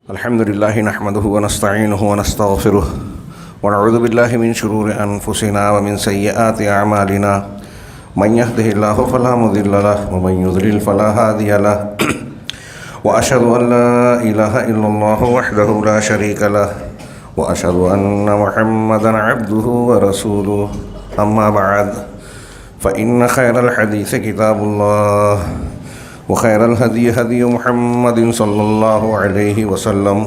الحمد لله نحمده ونستعينه ونستغفره ونعوذ بالله من شرور أنفسنا ومن سيئات أعمالنا من يهده الله فلا مضل له ومن يضلل فلا هادي له وأشهد أن لا إله إلا الله وحده لا شريك له وأشهد أن محمدا عبده ورسوله أما بعد فإن خير الحديث كتاب الله وخير الهدي هدي محمد صلى الله عليه وسلم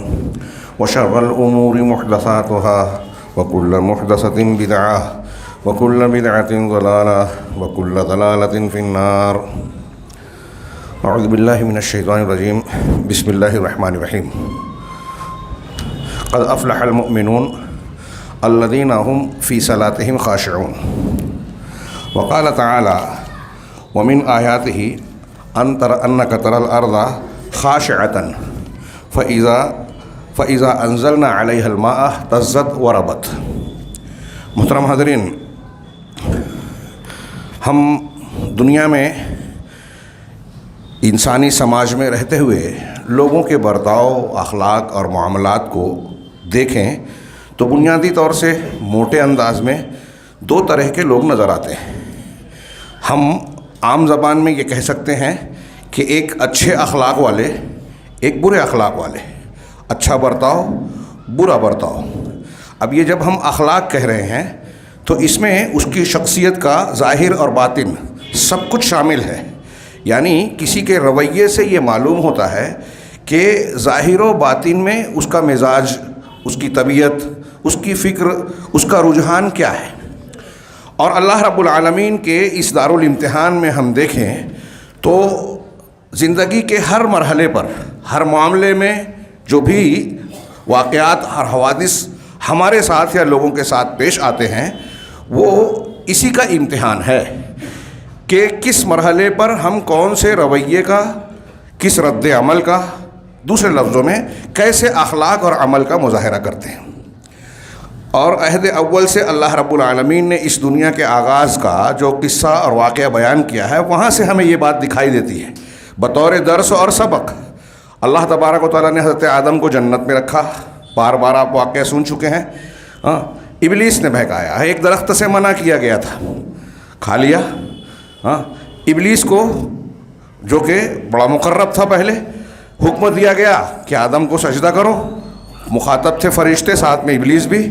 وشر الأمور محدثاتها وكل محدثة بدعة وكل بدعة ضلالة وكل ضلالة في النار. أعوذ بالله من الشيطان الرجيم. بسم الله الرحمن الرحيم. قد أفلح المؤمنون الذين هم في صلاتهم خاشعون. وقال تعالى ومن آياته أنك ترى الأرض خاشعة فإذا أنزلنا عليها الماء اهتزت وربت. محترم حاضرین، ہم دنیا میں انسانی سماج میں رہتے ہوئے لوگوں کے برتاؤ، اخلاق اور معاملات کو دیکھیں تو بنیادی طور سے موٹے انداز میں دو طرح کے لوگ نظر آتے ہیں. ہم عام زبان میں یہ کہہ سکتے ہیں کہ ایک اچھے اخلاق والے، ایک برے اخلاق والے، اچھا برتاؤ، برا برتاؤ. اب یہ جب ہم اخلاق کہہ رہے ہیں تو اس میں اس کی شخصیت کا ظاہر اور باطن سب کچھ شامل ہے. یعنی کسی کے رویے سے یہ معلوم ہوتا ہے کہ ظاہر و باطن میں اس کا مزاج، اس کی طبیعت، اس کی فکر، اس کا رجحان کیا ہے. اور اللہ رب العالمین کے اس دارالامتحان میں ہم دیکھیں تو زندگی کے ہر مرحلے پر، ہر معاملے میں جو بھی واقعات اور حوادث ہمارے ساتھ یا لوگوں کے ساتھ پیش آتے ہیں وہ اسی کا امتحان ہے کہ کس مرحلے پر ہم کون سے رویے کا، کس رد عمل کا، دوسرے لفظوں میں کیسے اخلاق اور عمل کا مظاہرہ کرتے ہیں. اور عہد اول سے اللہ رب العالمین نے اس دنیا کے آغاز کا جو قصہ اور واقعہ بیان کیا ہے وہاں سے ہمیں یہ بات دکھائی دیتی ہے بطور درس اور سبق. اللہ تبارک و تعالیٰ نے حضرت آدم کو جنت میں رکھا. بار بار آپ واقعہ سن چکے ہیں. ابلیس نے بہکایا، ایک درخت سے منع کیا گیا تھا، کھا لیا. ابلیس کو جو کہ بڑا مقرب تھا، پہلے حکم دیا گیا کہ آدم کو سجدہ کرو. مخاطب تھے فرشتے، ساتھ میں ابلیس بھی.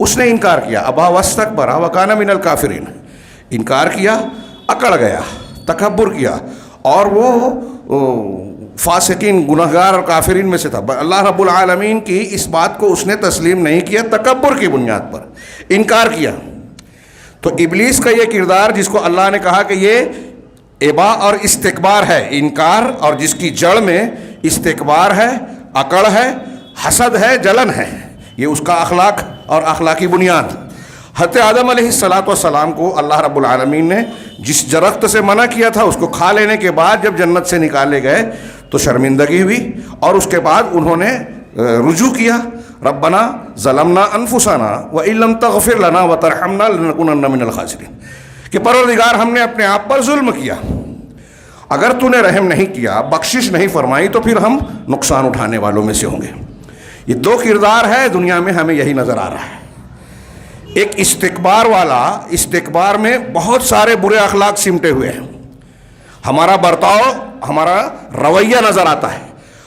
اس نے انکار کیا، ابا واستکبر وکان من الکافرین. انکار کیا، اکڑ گیا، تکبر کیا، اور وہ فاسقین، گنہگار اور کافرین میں سے تھا. اللہ رب العالمین کی اس بات کو اس نے تسلیم نہیں کیا، تکبر کی بنیاد پر انکار کیا. تو ابلیس کا یہ کردار جس کو اللہ نے کہا کہ یہ ابا اور استکبار ہے، انکار، اور جس کی جڑ میں استکبار ہے، اکڑ ہے، حسد ہے، جلن ہے، یہ اس کا اخلاق اور اخلاقی بنیاد. حضرت آدم علیہ السلام کو اللہ رب العالمین نے جس درخت سے منع کیا تھا اس کو کھا لینے کے بعد جب جنت سے نکالے گئے تو شرمندگی ہوئی، اور اس کے بعد انہوں نے رجوع کیا. ربنا ظلمنا انفسنا وان لم تغفر لنا وترحمنا لنکونن من الخاسرین، کہ پروردگار ہم نے اپنے آپ پر ظلم کیا، اگر تو نے رحم نہیں کیا، بخشش نہیں فرمائی تو پھر ہم نقصان اٹھانے والوں میں سے ہوں گے. یہ دو کردار ہے دنیا میں، ہمیں یہی نظر آ رہا ہے. ایک استکبار والا، استکبار میں بہت سارے برے اخلاق سمٹے ہوئے ہیں، ہمارا برتاؤ، ہمارا رویہ نظر آتا ہے.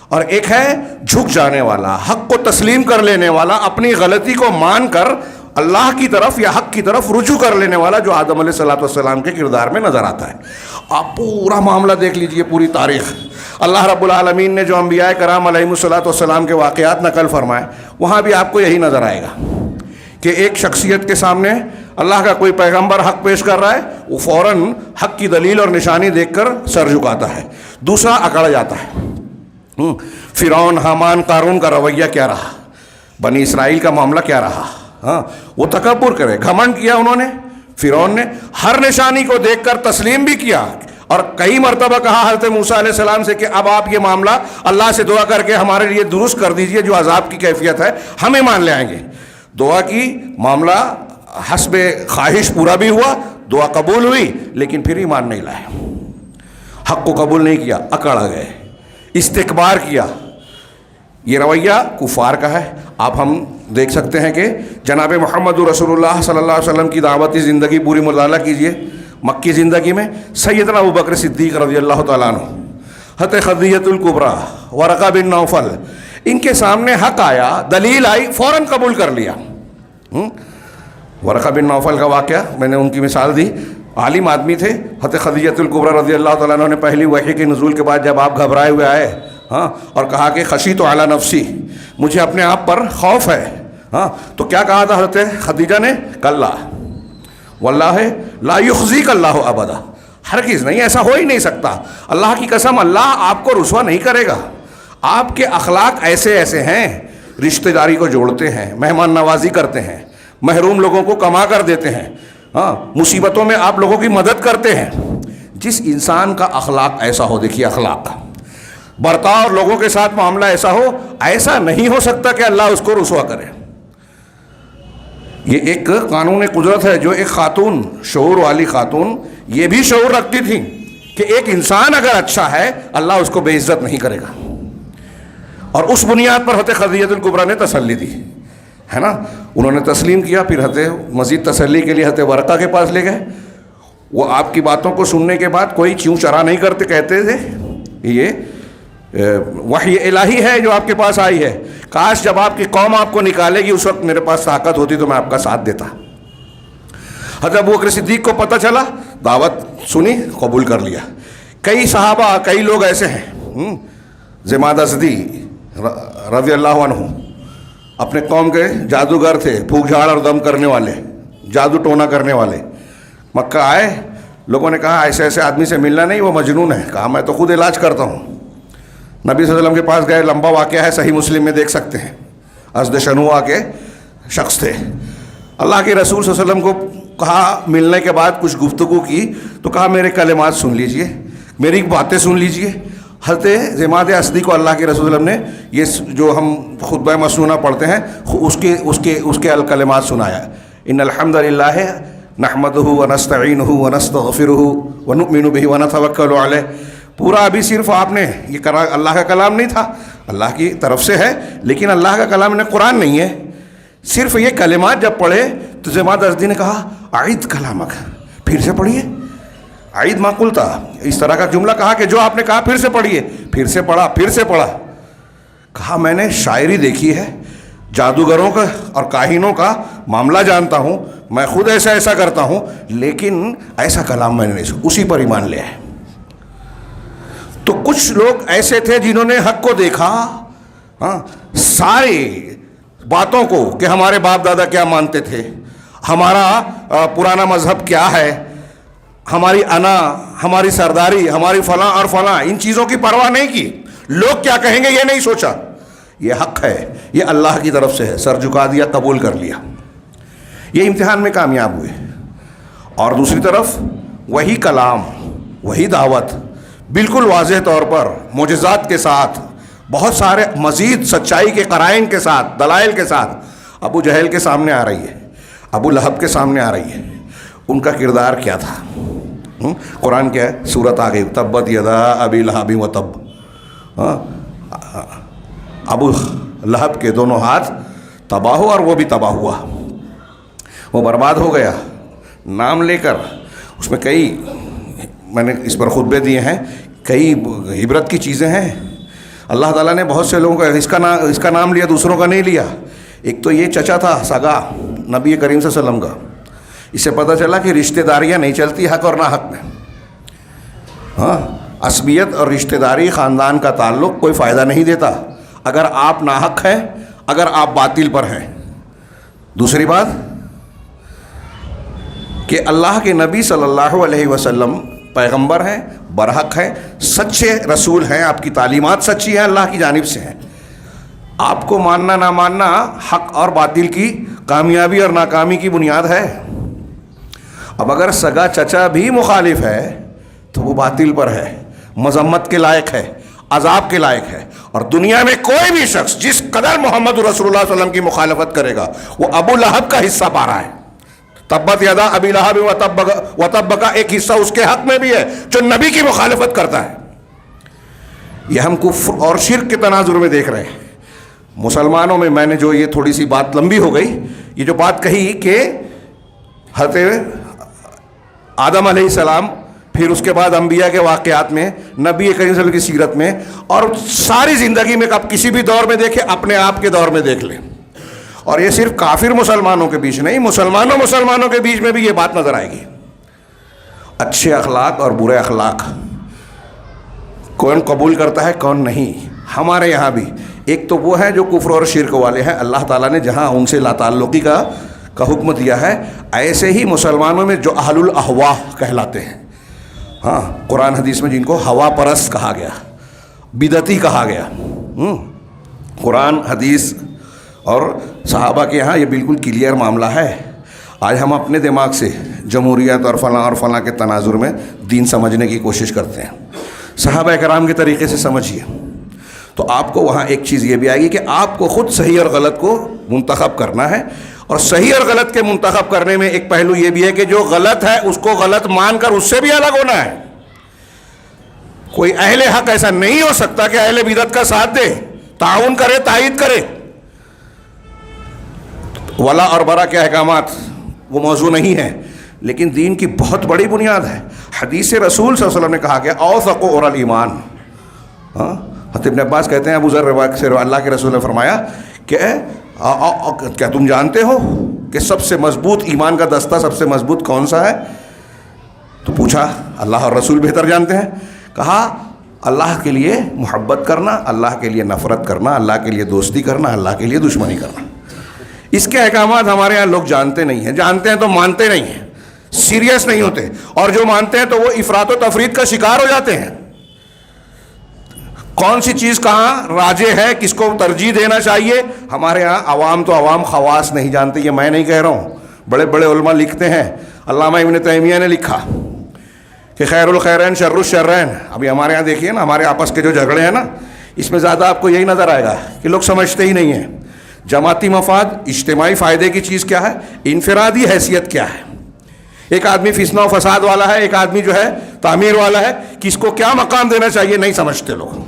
اور ایک ہے جھک جانے والا، حق کو تسلیم کر لینے والا، اپنی غلطی کو مان کر اللہ کی طرف یا حق کی طرف رجوع کر لینے والا، جو آدم علیہ السلام کے کردار میں نظر آتا ہے. آپ پورا معاملہ دیکھ لیجئے، پوری تاریخ. اللہ رب العالمین نے جو انبیاء کرام علیہ السلام کے واقعات نقل فرمائے وہاں بھی آپ کو یہی نظر آئے گا کہ ایک شخصیت کے سامنے اللہ کا کوئی پیغمبر حق پیش کر رہا ہے، وہ فوراً حق کی دلیل اور نشانی دیکھ کر سر جھکاتا ہے، دوسرا اکڑ جاتا ہے. فرعون، حامان، قارون کا رویہ کیا رہا، بنی اسرائیل کا معاملہ کیا رہا. وہ تکبر کرے، گھمنڈ کیا انہوں نے. فرعون نے ہر نشانی کو دیکھ کر تسلیم بھی کیا، اور کئی مرتبہ کہا حضرت موسیٰ علیہ السلام سے کہ اب آپ یہ معاملہ اللہ سے دعا کر کے ہمارے لیے درست کر دیجئے، جو عذاب کی کیفیت ہے ہم ایمان لے آئیں گے. دعا کی، معاملہ حسب خواہش پورا بھی ہوا، دعا قبول ہوئی، لیکن پھر ایمان نہیں لائے، حق کو قبول نہیں کیا، اکڑ گئے، استکبار کیا. یہ رویہ کفار کا ہے. آپ ہم دیکھ سکتے ہیں کہ جناب محمد رسول اللہ صلی اللہ علیہ وسلم کی دعوتی زندگی پوری مطالعہ کیجئے. مکی زندگی میں سیدنا ابوبکر صدیق رضی اللہ تعالیٰ عنہ، حضرت خدیجہ الکبریٰ، ورقہ بن نوفل، ان کے سامنے حق آیا، دلیل آئی، فوراً قبول کر لیا. ورقہ بن نوفل کا واقعہ میں نے ان کی مثال دی. عالم آدمی تھے. حضرت خدیجہ الکبریٰ رضی اللہ تعالیٰ عنہ نے پہلی وحی کے نزول کے بعد جب آپ گھبرائے ہوئے آئے اور کہا کہ خشیت علی نفسی، مجھے اپنے آپ پر خوف ہے، تو کیا کہا تھا حضرت خدیجہ نے؟ کلا واللہ لا یخزیک اللہ ابدا، ہرگز نہیں، ایسا ہو ہی نہیں سکتا. اللہ کی قسم، اللہ آپ کو رسوا نہیں کرے گا. آپ کے اخلاق ایسے ایسے ہیں، رشتہ داری کو جوڑتے ہیں، مہمان نوازی کرتے ہیں، محروم لوگوں کو کما کر دیتے ہیں، مصیبتوں میں آپ لوگوں کی مدد کرتے ہیں. جس انسان کا اخلاق ایسا ہو، دیکھیے اخلاق، برتاؤ اور لوگوں کے ساتھ معاملہ ایسا ہو، ایسا نہیں ہو سکتا کہ اللہ اس کو رسوا کرے. یہ ایک قانون قدرت ہے جو ایک خاتون، شعور والی خاتون، یہ بھی شعور رکھتی تھی کہ ایک انسان اگر اچھا ہے اللہ اس کو بے عزت نہیں کرے گا. اور اس بنیاد پر حضرت خدیجہ الکبریٰ نے تسلی دی ہے نا. انہوں نے تسلیم کیا. پھر حضرت مزید تسلی کے لیے حضرت ورقہ کے پاس لے گئے. وہ آپ کی باتوں کو سننے کے بعد کوئی چیوں چرا نہیں کرتے، کہتے تھے یہ وحی الہی ہے جو آپ کے پاس آئی ہے، کاش جب آپ کی قوم آپ کو نکالے گی اس وقت میرے پاس طاقت ہوتی تو میں آپ کا ساتھ دیتا. حضرت ابوبکر صدیق کو پتہ چلا، دعوت سنی، قبول کر لیا. کئی صحابہ، کئی لوگ ایسے ہیں، زماد ازدی رضی اللہ عنہ اپنے قوم کے جادوگر تھے، پھونک جھاڑ اور دم کرنے والے، جادو ٹونا کرنے والے. مکہ آئے، لوگوں نے کہا ایسے ایسے آدمی سے ملنا نہیں، وہ مجنون ہے. کہا میں تو خود علاج کرتا ہوں. نبی صلی اللہ علیہ وسلم کے پاس گئے، لمبا واقعہ ہے، صحیح مسلم میں دیکھ سکتے ہیں. ازد شنوع کے شخص تھے. اللہ کے رسول صلی اللہ علیہ وسلم کو کہا، ملنے کے بعد کچھ گفتگو کی تو کہا میرے کلمات سن لیجئے، میری باتیں سن لیجئے. حضرت زماد ازدی کو اللہ کے رسول صلی اللہ علیہ وسلم نے یہ جو ہم خطبہ مسنونہ پڑھتے ہیں اس کے الکلمات سنایا. ان الحمد للہ نحمدہ ونستعینہ ونستغفرہ ونؤمن بہ ونتوکل علیہ. پورا ابھی صرف آپ نے یہ اللہ کا کلام نہیں تھا، اللہ کی طرف سے ہے، لیکن اللہ کا کلام نے قرآن نہیں ہے. صرف یہ کلمات جب پڑھے تو زماد ازدی نے کہا اعید کلامک، پھر سے پڑھیے. اعید ما قلتا، اس طرح کا جملہ کہا کہ جو آپ نے کہا پھر سے پڑھیے. پھر سے پڑھا، پھر سے پڑھا. کہا میں نے شاعری دیکھی ہے، جادوگروں کا اور کاہنوں کا معاملہ جانتا ہوں، میں خود ایسا ایسا کرتا ہوں، لیکن ایسا کلام میں نے نہیں سنا. اسی پر ایمان لیا ہے. تو کچھ لوگ ایسے تھے جنہوں نے حق کو دیکھا، ساری باتوں کو کہ ہمارے باپ دادا کیا مانتے تھے، ہمارا پرانا مذہب کیا ہے، ہماری انا، ہماری سرداری، ہماری فلاں اور فلاں، ان چیزوں کی پرواہ نہیں کی. لوگ کیا کہیں گے یہ نہیں سوچا. یہ حق ہے، یہ اللہ کی طرف سے ہے، سر جھکا دیا، قبول کر لیا. یہ امتحان میں کامیاب ہوئے. اور دوسری طرف وہی کلام، وہی دعوت بالکل واضح طور پر معجزات کے ساتھ، بہت سارے مزید سچائی کے قرائن کے ساتھ، دلائل کے ساتھ ابو جہل کے سامنے آ رہی ہے، ابو لہب کے سامنے آ رہی ہے. ان کا کردار کیا تھا؟ قرآن کیا ہے؟ سورت آ گئی، تبت یدا ابی لہب و تب. ابو لہب کے دونوں ہاتھ تباہ ہو، اور وہ بھی تباہ ہوا، وہ برباد ہو گیا. نام لے کر اس میں کئی، میں نے اس پر خطبے دیے ہیں، کئی عبرت کی چیزیں ہیں. اللہ تعالیٰ نے بہت سے لوگوں کا اس کا نام لیا، دوسروں کا نہیں لیا. ایک تو یہ چچا تھا سگا نبی کریم صلی اللہ علیہ وسلم کا. اس سے پتہ چلا کہ رشتہ داریاں نہیں چلتی حق اور ناحق میں. عصبیت اور رشتہ داری، خاندان کا تعلق کوئی فائدہ نہیں دیتا اگر آپ ناحق ہیں، اگر آپ باطل پر ہیں. دوسری بات کہ اللہ کے نبی صلی اللہ علیہ وسلم پیغمبر ہیں، برحق ہیں، سچے رسول ہیں، آپ کی تعلیمات سچی ہیں، اللہ کی جانب سے ہیں. آپ کو ماننا نہ ماننا حق اور باطل کی کامیابی اور ناکامی کی بنیاد ہے. اب اگر سگا چچا بھی مخالف ہے تو وہ باطل پر ہے، مذمت کے لائق ہے، عذاب کے لائق ہے. اور دنیا میں کوئی بھی شخص جس قدر محمد رسول اللہ صلی اللہ علیہ وسلم کی مخالفت کرے گا وہ ابو لہب کا حصہ پا رہا ہے. تبت یدا ابی لہب و تب کا ایک حصہ اس کے حق میں بھی ہے جو نبی کی مخالفت کرتا ہے. یہ ہم کفر اور شرک کے تناظر میں دیکھ رہے ہیں. مسلمانوں میں نے جو یہ تھوڑی سی بات لمبی ہو گئی، یہ جو بات کہی کہ حضرت آدم علیہ السلام، پھر اس کے بعد انبیاء کے واقعات میں، نبی کریم صلی اللہ علیہ وسلم کی سیرت میں، اور ساری زندگی میں آپ کسی بھی دور میں دیکھیں، اپنے آپ کے دور میں دیکھ لیں، اور یہ صرف کافر مسلمانوں کے بیچ نہیں، مسلمانوں کے بیچ میں بھی یہ بات نظر آئے گی۔ اچھے اخلاق اور برے اخلاق کون قبول کرتا ہے کون نہیں؟ ہمارے یہاں بھی ایک تو وہ ہے جو کفر اور شرک والے ہیں، اللہ تعالیٰ نے جہاں ان سے لا تعلقی کا حکم دیا ہے، ایسے ہی مسلمانوں میں جو اہل الاہواء کہلاتے ہیں، ہاں قرآن حدیث میں جن کو ہوا پرست کہا گیا، بدعتی کہا گیا، قرآن حدیث اور صحابہ کے یہاں یہ بالکل کلیئر معاملہ ہے۔ آج ہم اپنے دماغ سے جمہوریت اور فلاں کے تناظر میں دین سمجھنے کی کوشش کرتے ہیں، صحابہ کرام کے طریقے سے سمجھیے تو آپ کو وہاں ایک چیز یہ بھی آئے گی کہ آپ کو خود صحیح اور غلط کو منتخب کرنا ہے، اور صحیح اور غلط کے منتخب کرنے میں ایک پہلو یہ بھی ہے کہ جو غلط ہے اس کو غلط مان کر اس سے بھی الگ ہونا ہے۔ کوئی اہل حق ایسا نہیں ہو سکتا کہ اہل بدعت کا ساتھ دے، تعاون کرے، تائید کرے۔ ولا اور برا کے احکامات وہ موضوع نہیں ہے، لیکن دین کی بہت بڑی بنیاد ہے۔ حدیث رسول صلی اللہ علیہ وسلم نے کہا کہ اوثق اور الایمان، حضرت ابن عباس کہتے ہیں ابو ذر روایت سے اللہ کے رسول نے فرمایا کہ کیا تم جانتے ہو کہ سب سے مضبوط ایمان کا دستہ سب سے مضبوط کون سا ہے؟ تو پوچھا اللہ اور رسول بہتر جانتے ہیں۔ کہا اللہ کے لیے محبت کرنا، اللہ کے لیے نفرت کرنا، اللہ کے لیے دوستی کرنا، اللہ کے لیے دشمنی کرنا۔ اس کے احکامات ہمارے ہاں لوگ جانتے نہیں ہیں، جانتے ہیں تو مانتے نہیں ہیں، سیریس نہیں ہوتے، اور جو مانتے ہیں تو وہ افراط و تفریط کا شکار ہو جاتے ہیں۔ کون سی چیز کہاں راجے ہے، کس کو ترجیح دینا چاہیے، ہمارے ہاں عوام تو عوام، خواص نہیں جانتے۔ یہ میں نہیں کہہ رہا ہوں، بڑے بڑے علماء لکھتے ہیں، علامہ ابن تیمیہ نے لکھا کہ خیر الخیرین شر الشرین۔ ابھی ہمارے ہاں دیکھیے نا، ہمارے آپس کے جو جھگڑے ہیں نا، اس میں زیادہ آپ کو یہی نظر آئے گا کہ لوگ سمجھتے ہی نہیں ہیں جماعتی مفاد، اجتماعی فائدے کی چیز کیا ہے، انفرادی حیثیت کیا ہے۔ ایک آدمی فتنہ و فساد والا ہے، ایک آدمی جو ہے تعمیر والا ہے، کس کو کیا مقام دینا چاہیے نہیں سمجھتے لوگ۔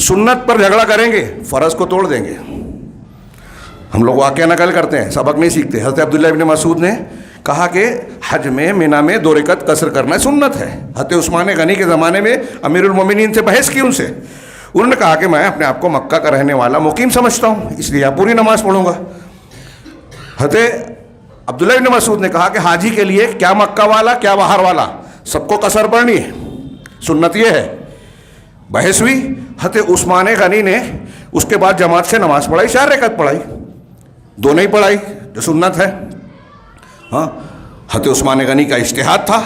سنت پر جھگڑا کریں گے، فرض کو توڑ دیں گے۔ ہم لوگ واقعہ نقل کرتے ہیں، سبق نہیں سیکھتے۔ حضرت عبداللہ ابن مسعود نے کہا کہ حج میں منی میں 2 رکعت قصر کرنا سنت ہے۔ حضرت عثمان غنی کے زمانے میں امیر المومنین سے بحث کی ان سے، انہوں نے کہا کہ میں اپنے آپ کو مکہ کا رہنے والا مقیم سمجھتا ہوں، اس لیے آپ پوری نماز پڑھوں گا۔ حضرت عبداللہ ابن مسعود نے کہا کہ حاجی کے لیے کیا مکہ والا کیا باہر والا، سب کو قصر پڑھنی ہے، سنت یہ ہے۔ بحث ہوئی، حضرت عثمان غنی نے اس کے بعد جماعت سے نماز پڑھائی، 4 رکعت پڑھائی، 2 نہیں پڑھائی جو سنت ہے۔ ہاں حضرت عثمان غنی کا اجتہاد تھا،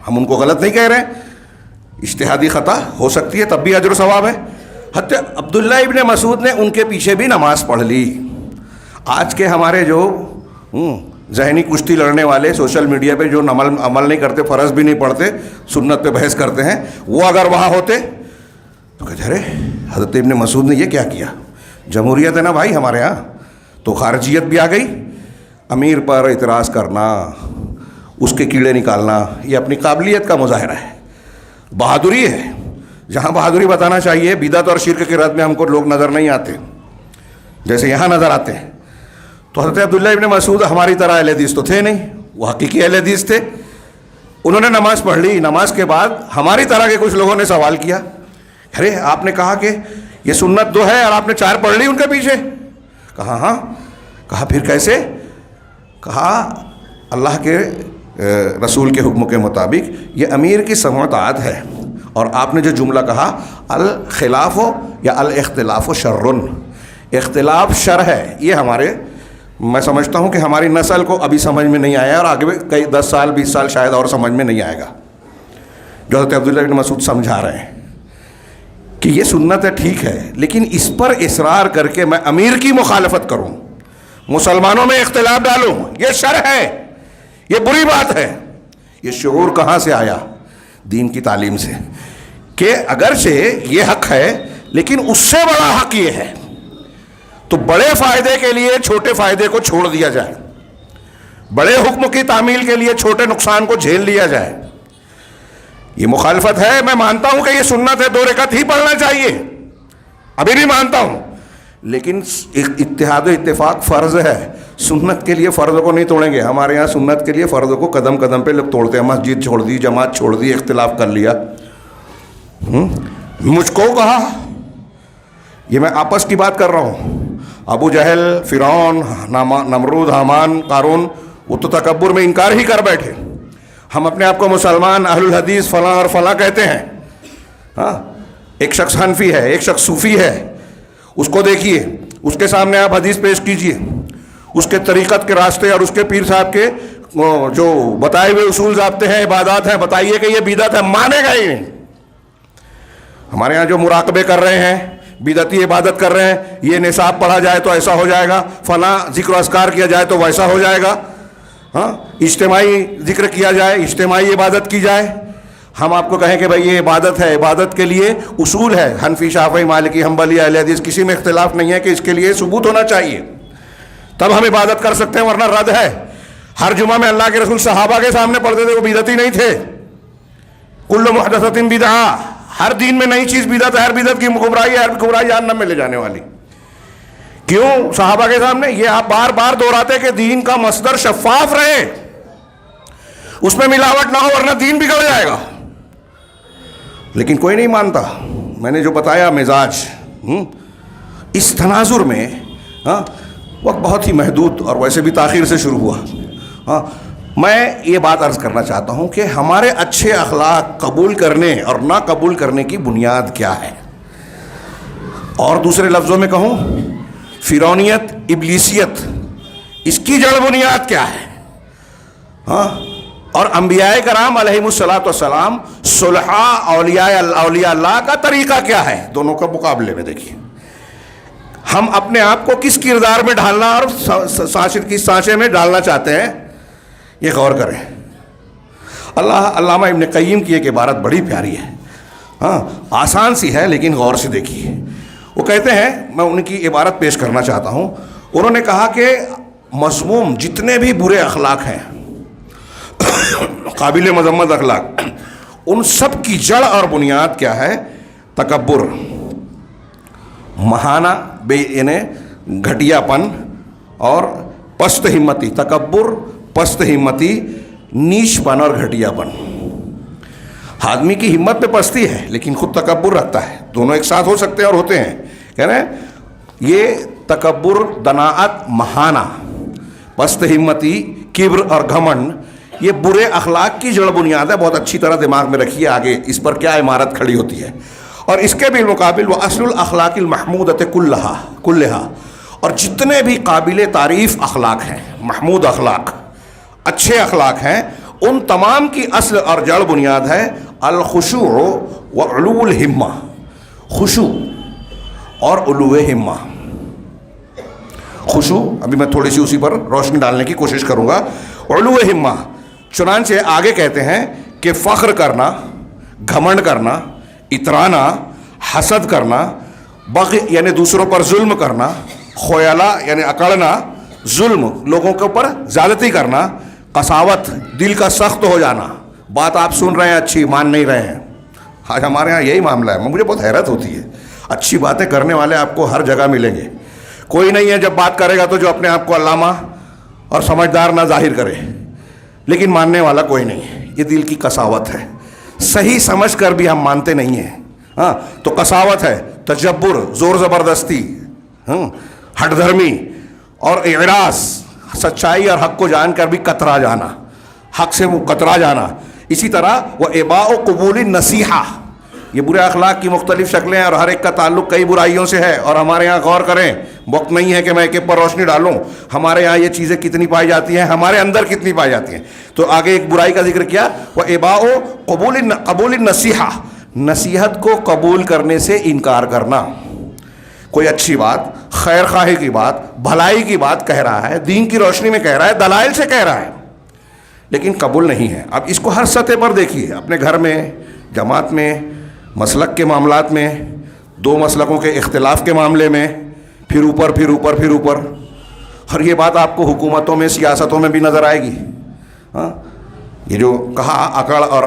ہم ان کو غلط نہیں کہہ رہے، اجتہادی خطا ہو سکتی ہے تب بھی اجر و ثواب ہے۔ حضرت عبداللہ ابن مسعود نے ان کے پیچھے بھی نماز پڑھ لی۔ آج کے ہمارے جو ذہنی کشتی لڑنے والے سوشل میڈیا پہ جو عمل نہیں کرتے، فرض بھی نہیں پڑھتے، سنت پہ بحث کرتے ہیں، وہ اگر وہاں ہوتے تو کہتے ارے حضرت ابن مسعود نے یہ کیا کیا؟ جمہوریت ہے نا بھائی ہمارے ہاں، تو خارجیت بھی آ گئی۔ امیر پر اعتراض کرنا، اس کے کیڑے نکالنا، یہ اپنی قابلیت کا مظاہرہ ہے، بہادری ہے۔ جہاں بہادری بتانا چاہیے، بدعت اور شرک کے رد میں ہم کو لوگ نظر نہیں آتے جیسے یہاں نظر آتے ہیں۔ تو حضرت عبداللہ ابن مسعود ہماری طرح اہل حدیث تو تھے نہیں، وہ حقیقی اہل حدیث تھے۔ انہوں نے نماز پڑھ لی، نماز کے بعد ہماری طرح کے کچھ لوگوں نے سوال کیا، ارے آپ نے کہا کہ یہ سنت 2 ہے اور آپ نے 4 پڑھ لی ان کے پیچھے؟ کہا ہاں۔ کہا پھر کیسے؟ کہا اللہ کے رسول کے حکم کے مطابق یہ امیر کی سمع و طاعت ہے، اور آپ نے جو جملہ کہا الخلاف یا الاختلاف شرن، اختلاف شر ہے، یہ ہمارے، میں سمجھتا ہوں کہ ہماری نسل کو ابھی سمجھ میں نہیں آیا، اور آگے بھی کئی 10 سال 20 سال شاید اور سمجھ میں نہیں آئے گا، جو حضرت عبداللہ بن مسعود سمجھا رہے ہیں کہ یہ سنت ہے، ٹھیک ہے، لیکن اس پر اصرار کر کے میں امیر کی مخالفت کروں، مسلمانوں میں اختلاف ڈالوں، یہ شر ہے، یہ بری بات ہے۔ یہ شعور کہاں سے آیا؟ دین کی تعلیم سے، کہ اگرچہ یہ حق ہے لیکن اس سے بڑا حق یہ ہے، تو بڑے فائدے کے لیے چھوٹے فائدے کو چھوڑ دیا جائے، بڑے حکم کی تعمیل کے لیے چھوٹے نقصان کو جھیل لیا جائے۔ یہ مخالفت ہے، میں مانتا ہوں کہ یہ سنت ہے، 2 رکعت ہی پڑھنا چاہیے، ابھی بھی مانتا ہوں، لیکن اتحاد و اتفاق فرض ہے، سنت کے لیے فرض کو نہیں توڑیں گے. ہمارے یہاں سنت کے لیے فرض کو قدم قدم پہ لوگ توڑتے ہیں. مسجد چھوڑ دی، جماعت چھوڑ دی، اختلاف کر لیا. مجھ کو کہا، یہ میں آپس کی بات کر رہا ہوں. ابو جہل، فرعون، نمرود، حامان، قارون، وہ تو تکبر میں انکار ہی کر بیٹھے. ہم اپنے آپ کو مسلمان، اہل الحدیث، فلاں اور فلاں کہتے ہیں. ہاں، ایک شخص حنفی ہے، ایک شخص صوفی ہے، اس کو دیکھیے، اس کے سامنے آپ حدیث پیش کیجئے، اس کے طریقت کے راستے اور اس کے پیر صاحب کے جو بتائے ہوئے اصول ضابطے ہیں، عبادات ہیں، بتائیے کہ یہ بدعت ہے، مانے گا ہی نہیں. ہمارے ہاں جو مراقبے کر رہے ہیں، بدعتی عبادت کر رہے ہیں، یہ نصاب پڑھا جائے تو ایسا ہو جائے گا، فلاں ذکر و اذکار کیا جائے تو ویسا ہو جائے گا، ہاں اجتماعی ذکر کیا جائے، اجتماعی عبادت کی جائے. ہم آپ کو کہیں کہ بھائی یہ عبادت ہے، عبادت کے لیے اصول ہے، حنفی، شافعی، مالکی، حنبلی، اہل حدیث کسی میں اختلاف نہیں ہے کہ اس کے لیے ثبوت ہونا چاہیے، تب ہم عبادت کر سکتے ہیں، ورنہ رد ہے. ہر جمعہ میں اللہ کے رسول صحابہ کے سامنے پڑھتے تھے، وہ بدعتی نہیں تھے. کل محدثۃ بدعہ، ہر دین میں نئی چیز بدعت ہے، ہر بدعت کی گمراہی ہے، ہر گمراہی جہنم میں لے جانے والی. کیوں صحابہ کے سامنے؟ یہ آپ بار بار دہراتے کہ دین کا مصدر شفاف رہے، اس میں ملاوٹ نہ ہو، ورنہ دین بگڑ جائے گا. لیکن کوئی نہیں مانتا. میں نے جو بتایا مزاج، اس تناظر میں وقت بہت ہی محدود اور ویسے بھی تاخیر سے شروع ہوا. میں یہ بات عرض کرنا چاہتا ہوں کہ ہمارے اچھے اخلاق قبول کرنے اور نہ قبول کرنے کی بنیاد کیا ہے، اور دوسرے لفظوں میں کہوں فرعونیت، ابلیسیت، اس کی جڑ بنیاد کیا ہے. اور انبیاء کرام علیہم الصلاۃ والسلام، صلحاء، اولیاء اللہ کا طریقہ کیا ہے، دونوں کا مقابلے میں دیکھیے. ہم اپنے آپ کو کس کردار میں ڈھالنا اور کس سانچے میں ڈالنا چاہتے ہیں، یہ غور کریں. علامہ ابن قیم کی ایک عبارت بڑی پیاری ہے، آسان سی ہے لیکن غور سے دیکھیے. وہ کہتے ہیں، میں ان کی عبارت پیش کرنا چاہتا ہوں. انہوں نے کہا کہ مذموم جتنے بھی برے اخلاق ہیں، قابل مذمت اخلاق، ان سب کی جڑ اور بنیاد کیا ہے؟ تکبر، مہانہ، یعنی گھٹیا پن اور پست ہمتی. تکبر، پست ہمتی، نیچ پن اور گھٹیا پن. آدمی کی ہمت پہ پستی ہے لیکن خود تکبر رکھتا ہے، دونوں ایک ساتھ ہو سکتے ہیں اور ہوتے ہیں. کہہ رہے ہیں یہ تکبر، دناعت، مہانہ، پست ہمتی، کبر اور گھمنڈ، یہ برے اخلاق کی جڑ بنیاد ہے. بہت اچھی طرح دماغ میں رکھیے آگے اس پر کیا عمارت کھڑی ہوتی ہے. اور اس کے بالمقابل وہ اصل الاخلاق المحمودۃ کلہا، اور جتنے بھی قابل تعریف اخلاق ہیں، محمود اخلاق، اچھے اخلاق ہیں، ان تمام کی اصل اور جڑ بنیاد ہے الخشوع وعلو الہمہ. خشوع اور علو ہمہ. خشوع، ابھی میں تھوڑی سی اسی پر روشنی ڈالنے کی کوشش کروں گا. علو ہمہ، چنانچہ آگے کہتے ہیں کہ فخر کرنا، گھمنڈ کرنا، اترانا، حسد کرنا، بغی یعنی دوسروں پر ظلم کرنا، خویلا یعنی اکڑنا، ظلم، لوگوں کے اوپر زیادتی کرنا، قساوت، دل کا سخت ہو جانا. بات آپ سن رہے ہیں اچھی، مان نہیں رہے ہیں. آج ہمارے ہاں یہی معاملہ ہے. مجھے بہت حیرت ہوتی ہے. اچھی باتیں کرنے والے آپ کو ہر جگہ ملیں گے. کوئی نہیں ہے جب بات کرے گا تو جو اپنے آپ کو علامہ اور سمجھدار نہ ظاہر کرے، لیکن ماننے والا کوئی نہیں ہے. یہ دل کی قساوت ہے. صحیح سمجھ کر بھی ہم مانتے نہیں ہیں. تو قساوت ہے، تجبر، زور زبردستی، ہٹ دھرمی اور اعراض، سچائی اور حق کو جان کر بھی کترا جانا، حق سے وہ کترا جانا. اسی طرح وہ اباء و قبول النصیحہ. یہ برے اخلاق کی مختلف شکلیں ہیں اور ہر ایک کا تعلق کئی برائیوں سے ہے. اور ہمارے یہاں غور کریں، وقت نہیں ہے کہ میں ایک ایک پر روشنی ڈالوں. ہمارے یہاں یہ چیزیں کتنی پائی جاتی ہیں، ہمارے اندر کتنی پائی جاتی ہیں. تو آگے ایک برائی کا ذکر کیا، وہ اباء و قبول النصیحہ، نصیحت کو قبول کرنے سے انکار کرنا. کوئی اچھی بات، خیر خواہی کی بات، بھلائی کی بات کہہ رہا ہے، دین کی روشنی میں کہہ رہا ہے، دلائل سے کہہ رہا ہے، لیکن قبول نہیں ہے. اب اس کو ہر سطح پر دیکھیے، اپنے گھر میں، جماعت میں، مسلک کے معاملات میں، دو مسلکوں کے اختلاف کے معاملے میں، پھر اوپر. اور یہ بات آپ کو حکومتوں میں، سیاستوں میں بھی نظر آئے گی. یہ جو کہا اکڑ اور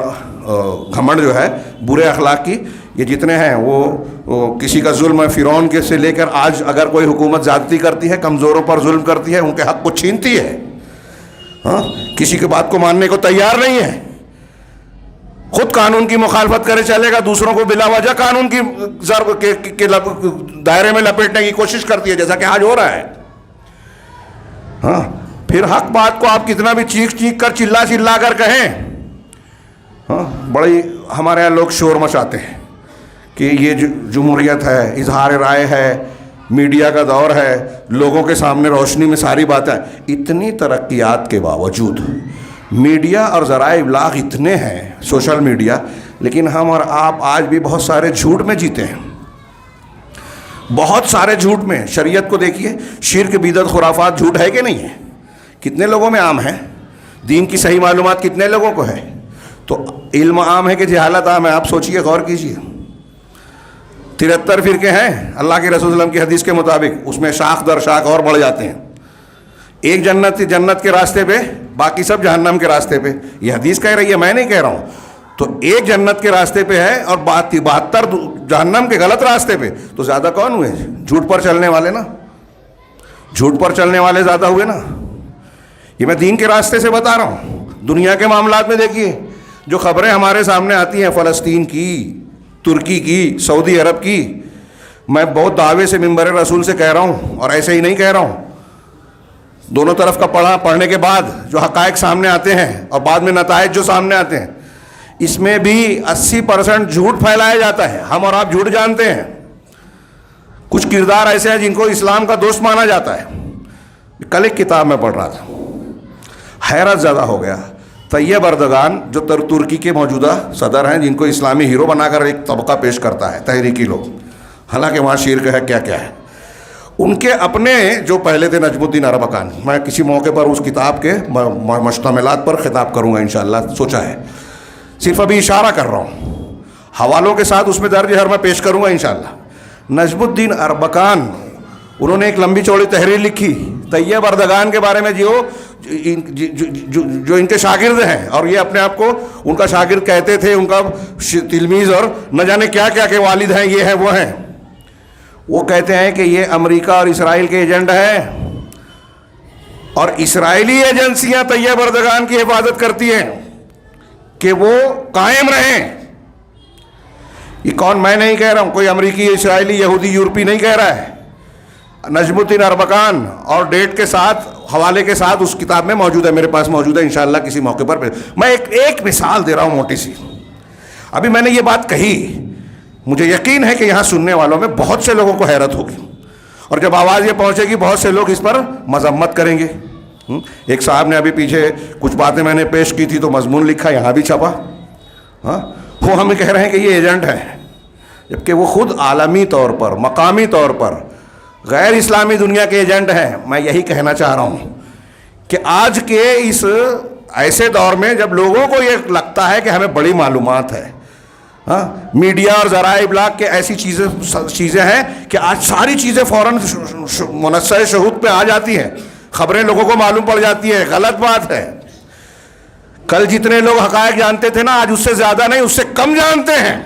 گھمنڈ جو ہے برے اخلاق کی، یہ جتنے ہیں وہ کسی کا ظلم ہے، فرعون کے سے لے کر آج اگر کوئی حکومت زیادتی کرتی ہے، کمزوروں پر ظلم کرتی ہے، ان کے حق کو چھینتی ہے، ہاں، کسی کی بات کو ماننے کو تیار نہیں ہے، خود قانون کی مخالفت کرے چلے گا، دوسروں کو بلا وجہ قانون کی ضرب کے دائرے میں لپیٹنے کی کوشش کرتی ہے، جیسا کہ آج ہو رہا ہے. ہاں، پھر حق بات کو آپ کتنا بھی چیخ کر چلا کر کہیں، ہاں، بڑی ہمارے یہاں لوگ شور مچاتے ہیں کہ یہ جمہوریت ہے، اظہار رائے ہے، میڈیا کا دور ہے، لوگوں کے سامنے روشنی میں ساری باتیں. اتنی ترقیات کے باوجود میڈیا اور ذرائع ابلاغ اتنے ہیں، سوشل میڈیا، لیکن ہم اور آپ آج بھی بہت سارے جھوٹ میں جیتے ہیں، بہت سارے جھوٹ میں. شریعت کو دیکھیے، شرک، بدعت، خرافات جھوٹ ہے کہ نہیں ہے؟ کتنے لوگوں میں عام ہے؟ دین کی صحیح معلومات کتنے لوگوں کو ہے؟ تو علم عام ہے کہ جہالت عام ہے؟ آپ سوچئے، غور کیجئے. 73 فرقے ہیں اللہ کے رسول صلی اللہ علیہ وسلم کی حدیث کے مطابق، اس میں شاخ در شاخ اور بڑھ جاتے ہیں. ایک جنت کے راستے پہ، باقی سب جہنم کے راستے پہ. یہ حدیث کہہ رہی ہے، میں نہیں کہہ رہا ہوں. تو ایک جنت کے راستے پہ ہے اور 72 جہنم کے غلط راستے پہ. تو زیادہ کون ہوئے؟ جھوٹ پر چلنے والے نا، جھوٹ پر چلنے والے زیادہ ہوئے نا. یہ میں دین کے راستے سے بتا رہا ہوں. دنیا کے معاملات میں دیکھیے، جو خبریں ہمارے سامنے آتی ہیں فلسطین کی، ترکی کی، سعودی عرب کی، میں بہت دعوے سے منبر رسول سے کہہ رہا ہوں، اور ایسے ہی نہیں کہہ رہا ہوں، دونوں طرف کا پڑھنے کے بعد جو حقائق سامنے آتے ہیں اور بعد میں نتائج جو سامنے آتے ہیں، اس میں بھی 80% جھوٹ پھیلایا جاتا ہے. ہم اور آپ جھوٹ جانتے ہیں. کچھ کردار ایسے ہیں جن کو اسلام کا دوست مانا جاتا ہے. کل ایک کتاب میں پڑھ رہا تھا، حیرت زدہ ہو گیا. طیب اردگان جو ترکی کے موجودہ صدر ہیں، جن کو اسلامی ہیرو بنا کر ایک طبقہ پیش کرتا ہے تحریکی لوگ، حالانکہ وہاں شرک ہے، کیا کیا ہے. ان کے اپنے جو پہلے تھے نجم الدین اربکان، میں کسی موقع پر اس کتاب کے مشتملات پر خطاب کروں گا انشاءاللہ، سوچا ہے، صرف ابھی اشارہ کر رہا ہوں، حوالوں کے ساتھ اس میں درج ہے اور میں پیش کروں گا انشاءاللہ. نجم الدین اربکان، انہوں نے ایک لمبی چوڑی تحریر لکھی طیب اردگان کے بارے میں، جو ان کے شاگرد ہیں، اور یہ اپنے آپ کو ان کا شاگرد کہتے تھے، ان کا تلمیذ، اور نہ جانے کیا کیا کہ والد ہیں، یہ ہیں، وہ ہیں. وہ کہتے ہیں کہ یہ امریکہ اور اسرائیل کے ایجنٹ ہیں، اور اسرائیلی ایجنسیاں طیب اردگان کی حفاظت کرتی ہیں کہ وہ قائم رہیں. یہ کون؟ میں نہیں کہہ رہا ہوں، کوئی امریکی، اسرائیلی، یہودی، یورپی نہیں کہہ رہا ہے. نجم الدین اربکان، اور ڈیٹ کے ساتھ، حوالے کے ساتھ اس کتاب میں موجود ہے، میرے پاس موجود ہے، انشاءاللہ کسی موقع پر. میں ایک مثال دے رہا ہوں موٹی سی. ابھی میں نے یہ بات کہی، مجھے یقین ہے کہ یہاں سننے والوں میں بہت سے لوگوں کو حیرت ہوگی، اور جب آواز یہ پہنچے گی بہت سے لوگ اس پر مذمت کریں گے. ایک صاحب نے ابھی پیچھے کچھ باتیں میں نے پیش کی تھی تو مضمون لکھا، یہاں بھی چھپا. ہاں، وہ ہمیں کہہ رہے ہیں کہ یہ ایجنٹ ہیں، جبکہ وہ خود عالمی طور پر، مقامی طور پر غیر اسلامی دنیا کے ایجنٹ ہیں. میں یہی کہنا چاہ رہا ہوں کہ آج کے اس ایسے دور میں جب لوگوں کو یہ لگتا ہے کہ ہمیں بڑی معلومات ہے، ہاں، میڈیا اور ذرائع ابلاغ کے ایسی چیزیں ہیں کہ آج ساری چیزیں فوراً منصۂ شہود پہ آ جاتی ہیں، خبریں لوگوں کو معلوم پڑ جاتی ہے. غلط بات ہے. کل جتنے لوگ حقائق جانتے تھے نا، آج اس سے زیادہ نہیں، اس سے کم جانتے ہیں.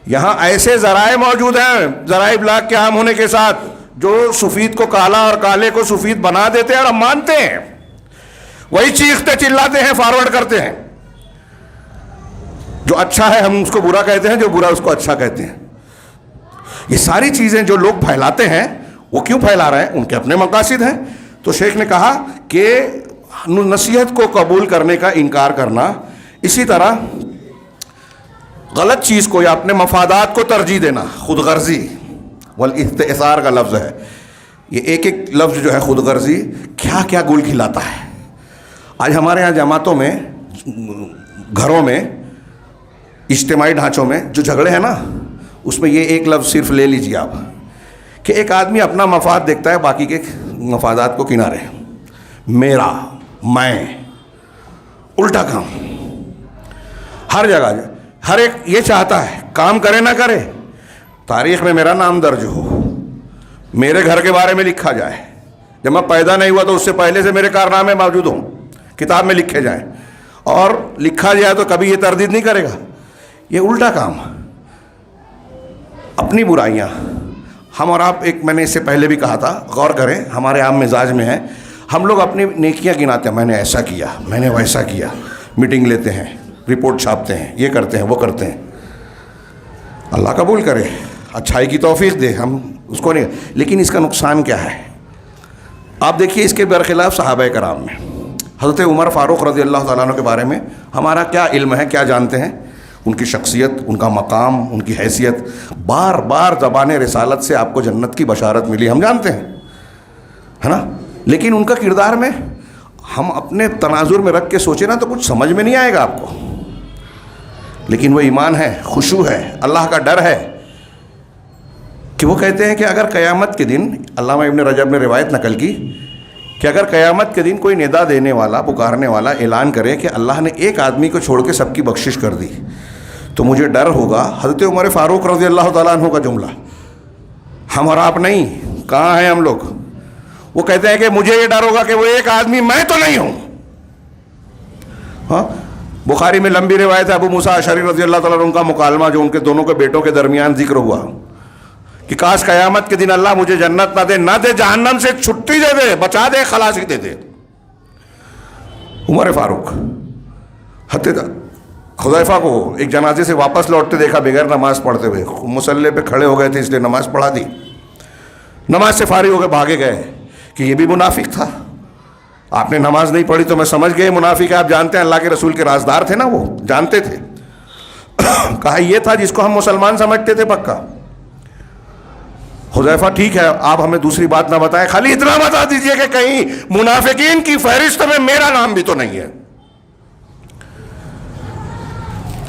یہاں ایسے ذرائع موجود ہیں، ذرائع ابلاغ کے عام ہونے کے ساتھ، جو سفید کو کالا اور کالے کو سفید بنا دیتے ہیں، اور ہم مانتے ہیں، وہی چیختے چلاتے ہیں، فارورڈ کرتے ہیں. جو اچھا ہے ہم اس کو برا کہتے ہیں، جو برا اس کو اچھا کہتے ہیں. یہ ساری چیزیں جو لوگ پھیلاتے ہیں، وہ کیوں پھیلا رہے ہیں؟ ان کے اپنے مقاصد ہیں. تو شیخ نے کہا کہ نصیحت کو قبول کرنے کا انکار کرنا، اسی طرح غلط چیز کو یا اپنے مفادات کو ترجیح دینا، خود غرضی والاستئثار کا لفظ ہے. یہ ایک ایک لفظ جو ہے خود غرضی کیا کیا گل کھلاتا ہے. آج ہمارے ہاں جماعتوں میں، گھروں میں، اجتماعی ڈھانچوں میں جو جھگڑے ہیں نا، اس میں یہ ایک لفظ صرف لے لیجیے آپ، کہ ایک آدمی اپنا مفاد دیکھتا ہے، باقی کے مفادات کو کنارے. میرا، میں، الٹا کام ہر جگہ. ہر ایک یہ چاہتا ہے کام کرے نہ کرے، تاریخ میں میرا نام درج ہو، میرے گھر کے بارے میں لکھا جائے. جب میں پیدا نہیں ہوا تو اس سے پہلے سے میرے کارنامے موجود ہوں، کتاب میں لکھے جائیں. اور لکھا جائے تو کبھی یہ تردید نہیں کرے گا. یہ الٹا کام. اپنی برائیاں ہم اور آپ، ایک میں نے اس سے پہلے بھی کہا تھا، غور کریں، ہمارے عام مزاج میں ہے، ہم لوگ اپنی نیکیاں گناتے ہیں. میں نے ایسا کیا، میں نے ویسا کیا، میٹنگ لیتے ہیں، رپورٹ چھاپتے ہیں، یہ کرتے ہیں، وہ کرتے ہیں. اللہ قبول کرے، اچھائی کی توفیق دے، ہم اس کو نہیں. لیکن اس کا نقصان کیا ہے؟ آپ دیکھیے اس کے برخلاف صحابہ کرام میں حضرت عمر فاروق رضی اللہ تعالیٰ عنہ کے بارے میں ہمارا کیا علم ہے، کیا جانتے ہیں؟ ان کی شخصیت، ان کا مقام، ان کی حیثیت، بار بار زبان رسالت سے آپ کو جنت کی بشارت ملی، ہم جانتے ہیں، ہے نا. لیکن ان کا کردار میں ہم اپنے تناظر میں رکھ کے سوچیں نا تو کچھ سمجھ میں نہیں آئے گا آپ کو. لیکن وہ ایمان ہے، خشوع ہے، اللہ کا ڈر ہے کہ وہ کہتے ہیں کہ اگر قیامت کے دن، علامہ ابن رجب نے روایت نقل کی کہ اگر قیامت کے دن کوئی ندا دینے والا، پکارنے والا اعلان کرے کہ اللہ نے ایک آدمی کو چھوڑ کے سب کی بخشش کر دی، تو مجھے ڈر ہوگا. حضرت عمر فاروق رضی اللہ تعالیٰ عنہ کا جملہ، ہم اور آپ نہیں، کہاں ہیں ہم لوگ؟ وہ کہتے ہیں کہ مجھے یہ ڈر ہوگا کہ وہ ایک آدمی میں تو نہیں ہوں. ہاں، بخاری میں لمبی روایت ہے، ابو موسیٰ اشعری رضی اللہ تعالیٰ عنہ کا مکالمہ جو ان کے دونوں کے بیٹوں کے درمیان ذکر ہوا کہ کاش قیامت کے دن اللہ مجھے جنت نہ دے جہنم سے چھٹی دے دے، بچا دے، خلاصی دے دے. عمر فاروق حذیفہ کو ایک جنازے سے واپس لوٹتے دیکھا بغیر نماز پڑھتے ہوئے، مصلی پہ کھڑے ہو گئے تھے اس لیے نماز پڑھا دی. نماز سے فارغ ہو کے بھاگے گئے کہ یہ بھی منافق تھا. آپ نے نماز نہیں پڑھی تو میں سمجھ گئے منافق ہے. آپ جانتے ہیں اللہ کے رسول کے رازدار تھے نا، وہ جانتے تھے. کہا یہ تھا جس کو ہم مسلمان سمجھتے تھے پکا. حذیفہ ٹھیک ہے، آپ ہمیں دوسری بات نہ بتائیں، خالی اتنا بتا دیجئے کہ کہیں منافقین کی فہرست میں میرا نام بھی تو نہیں ہے.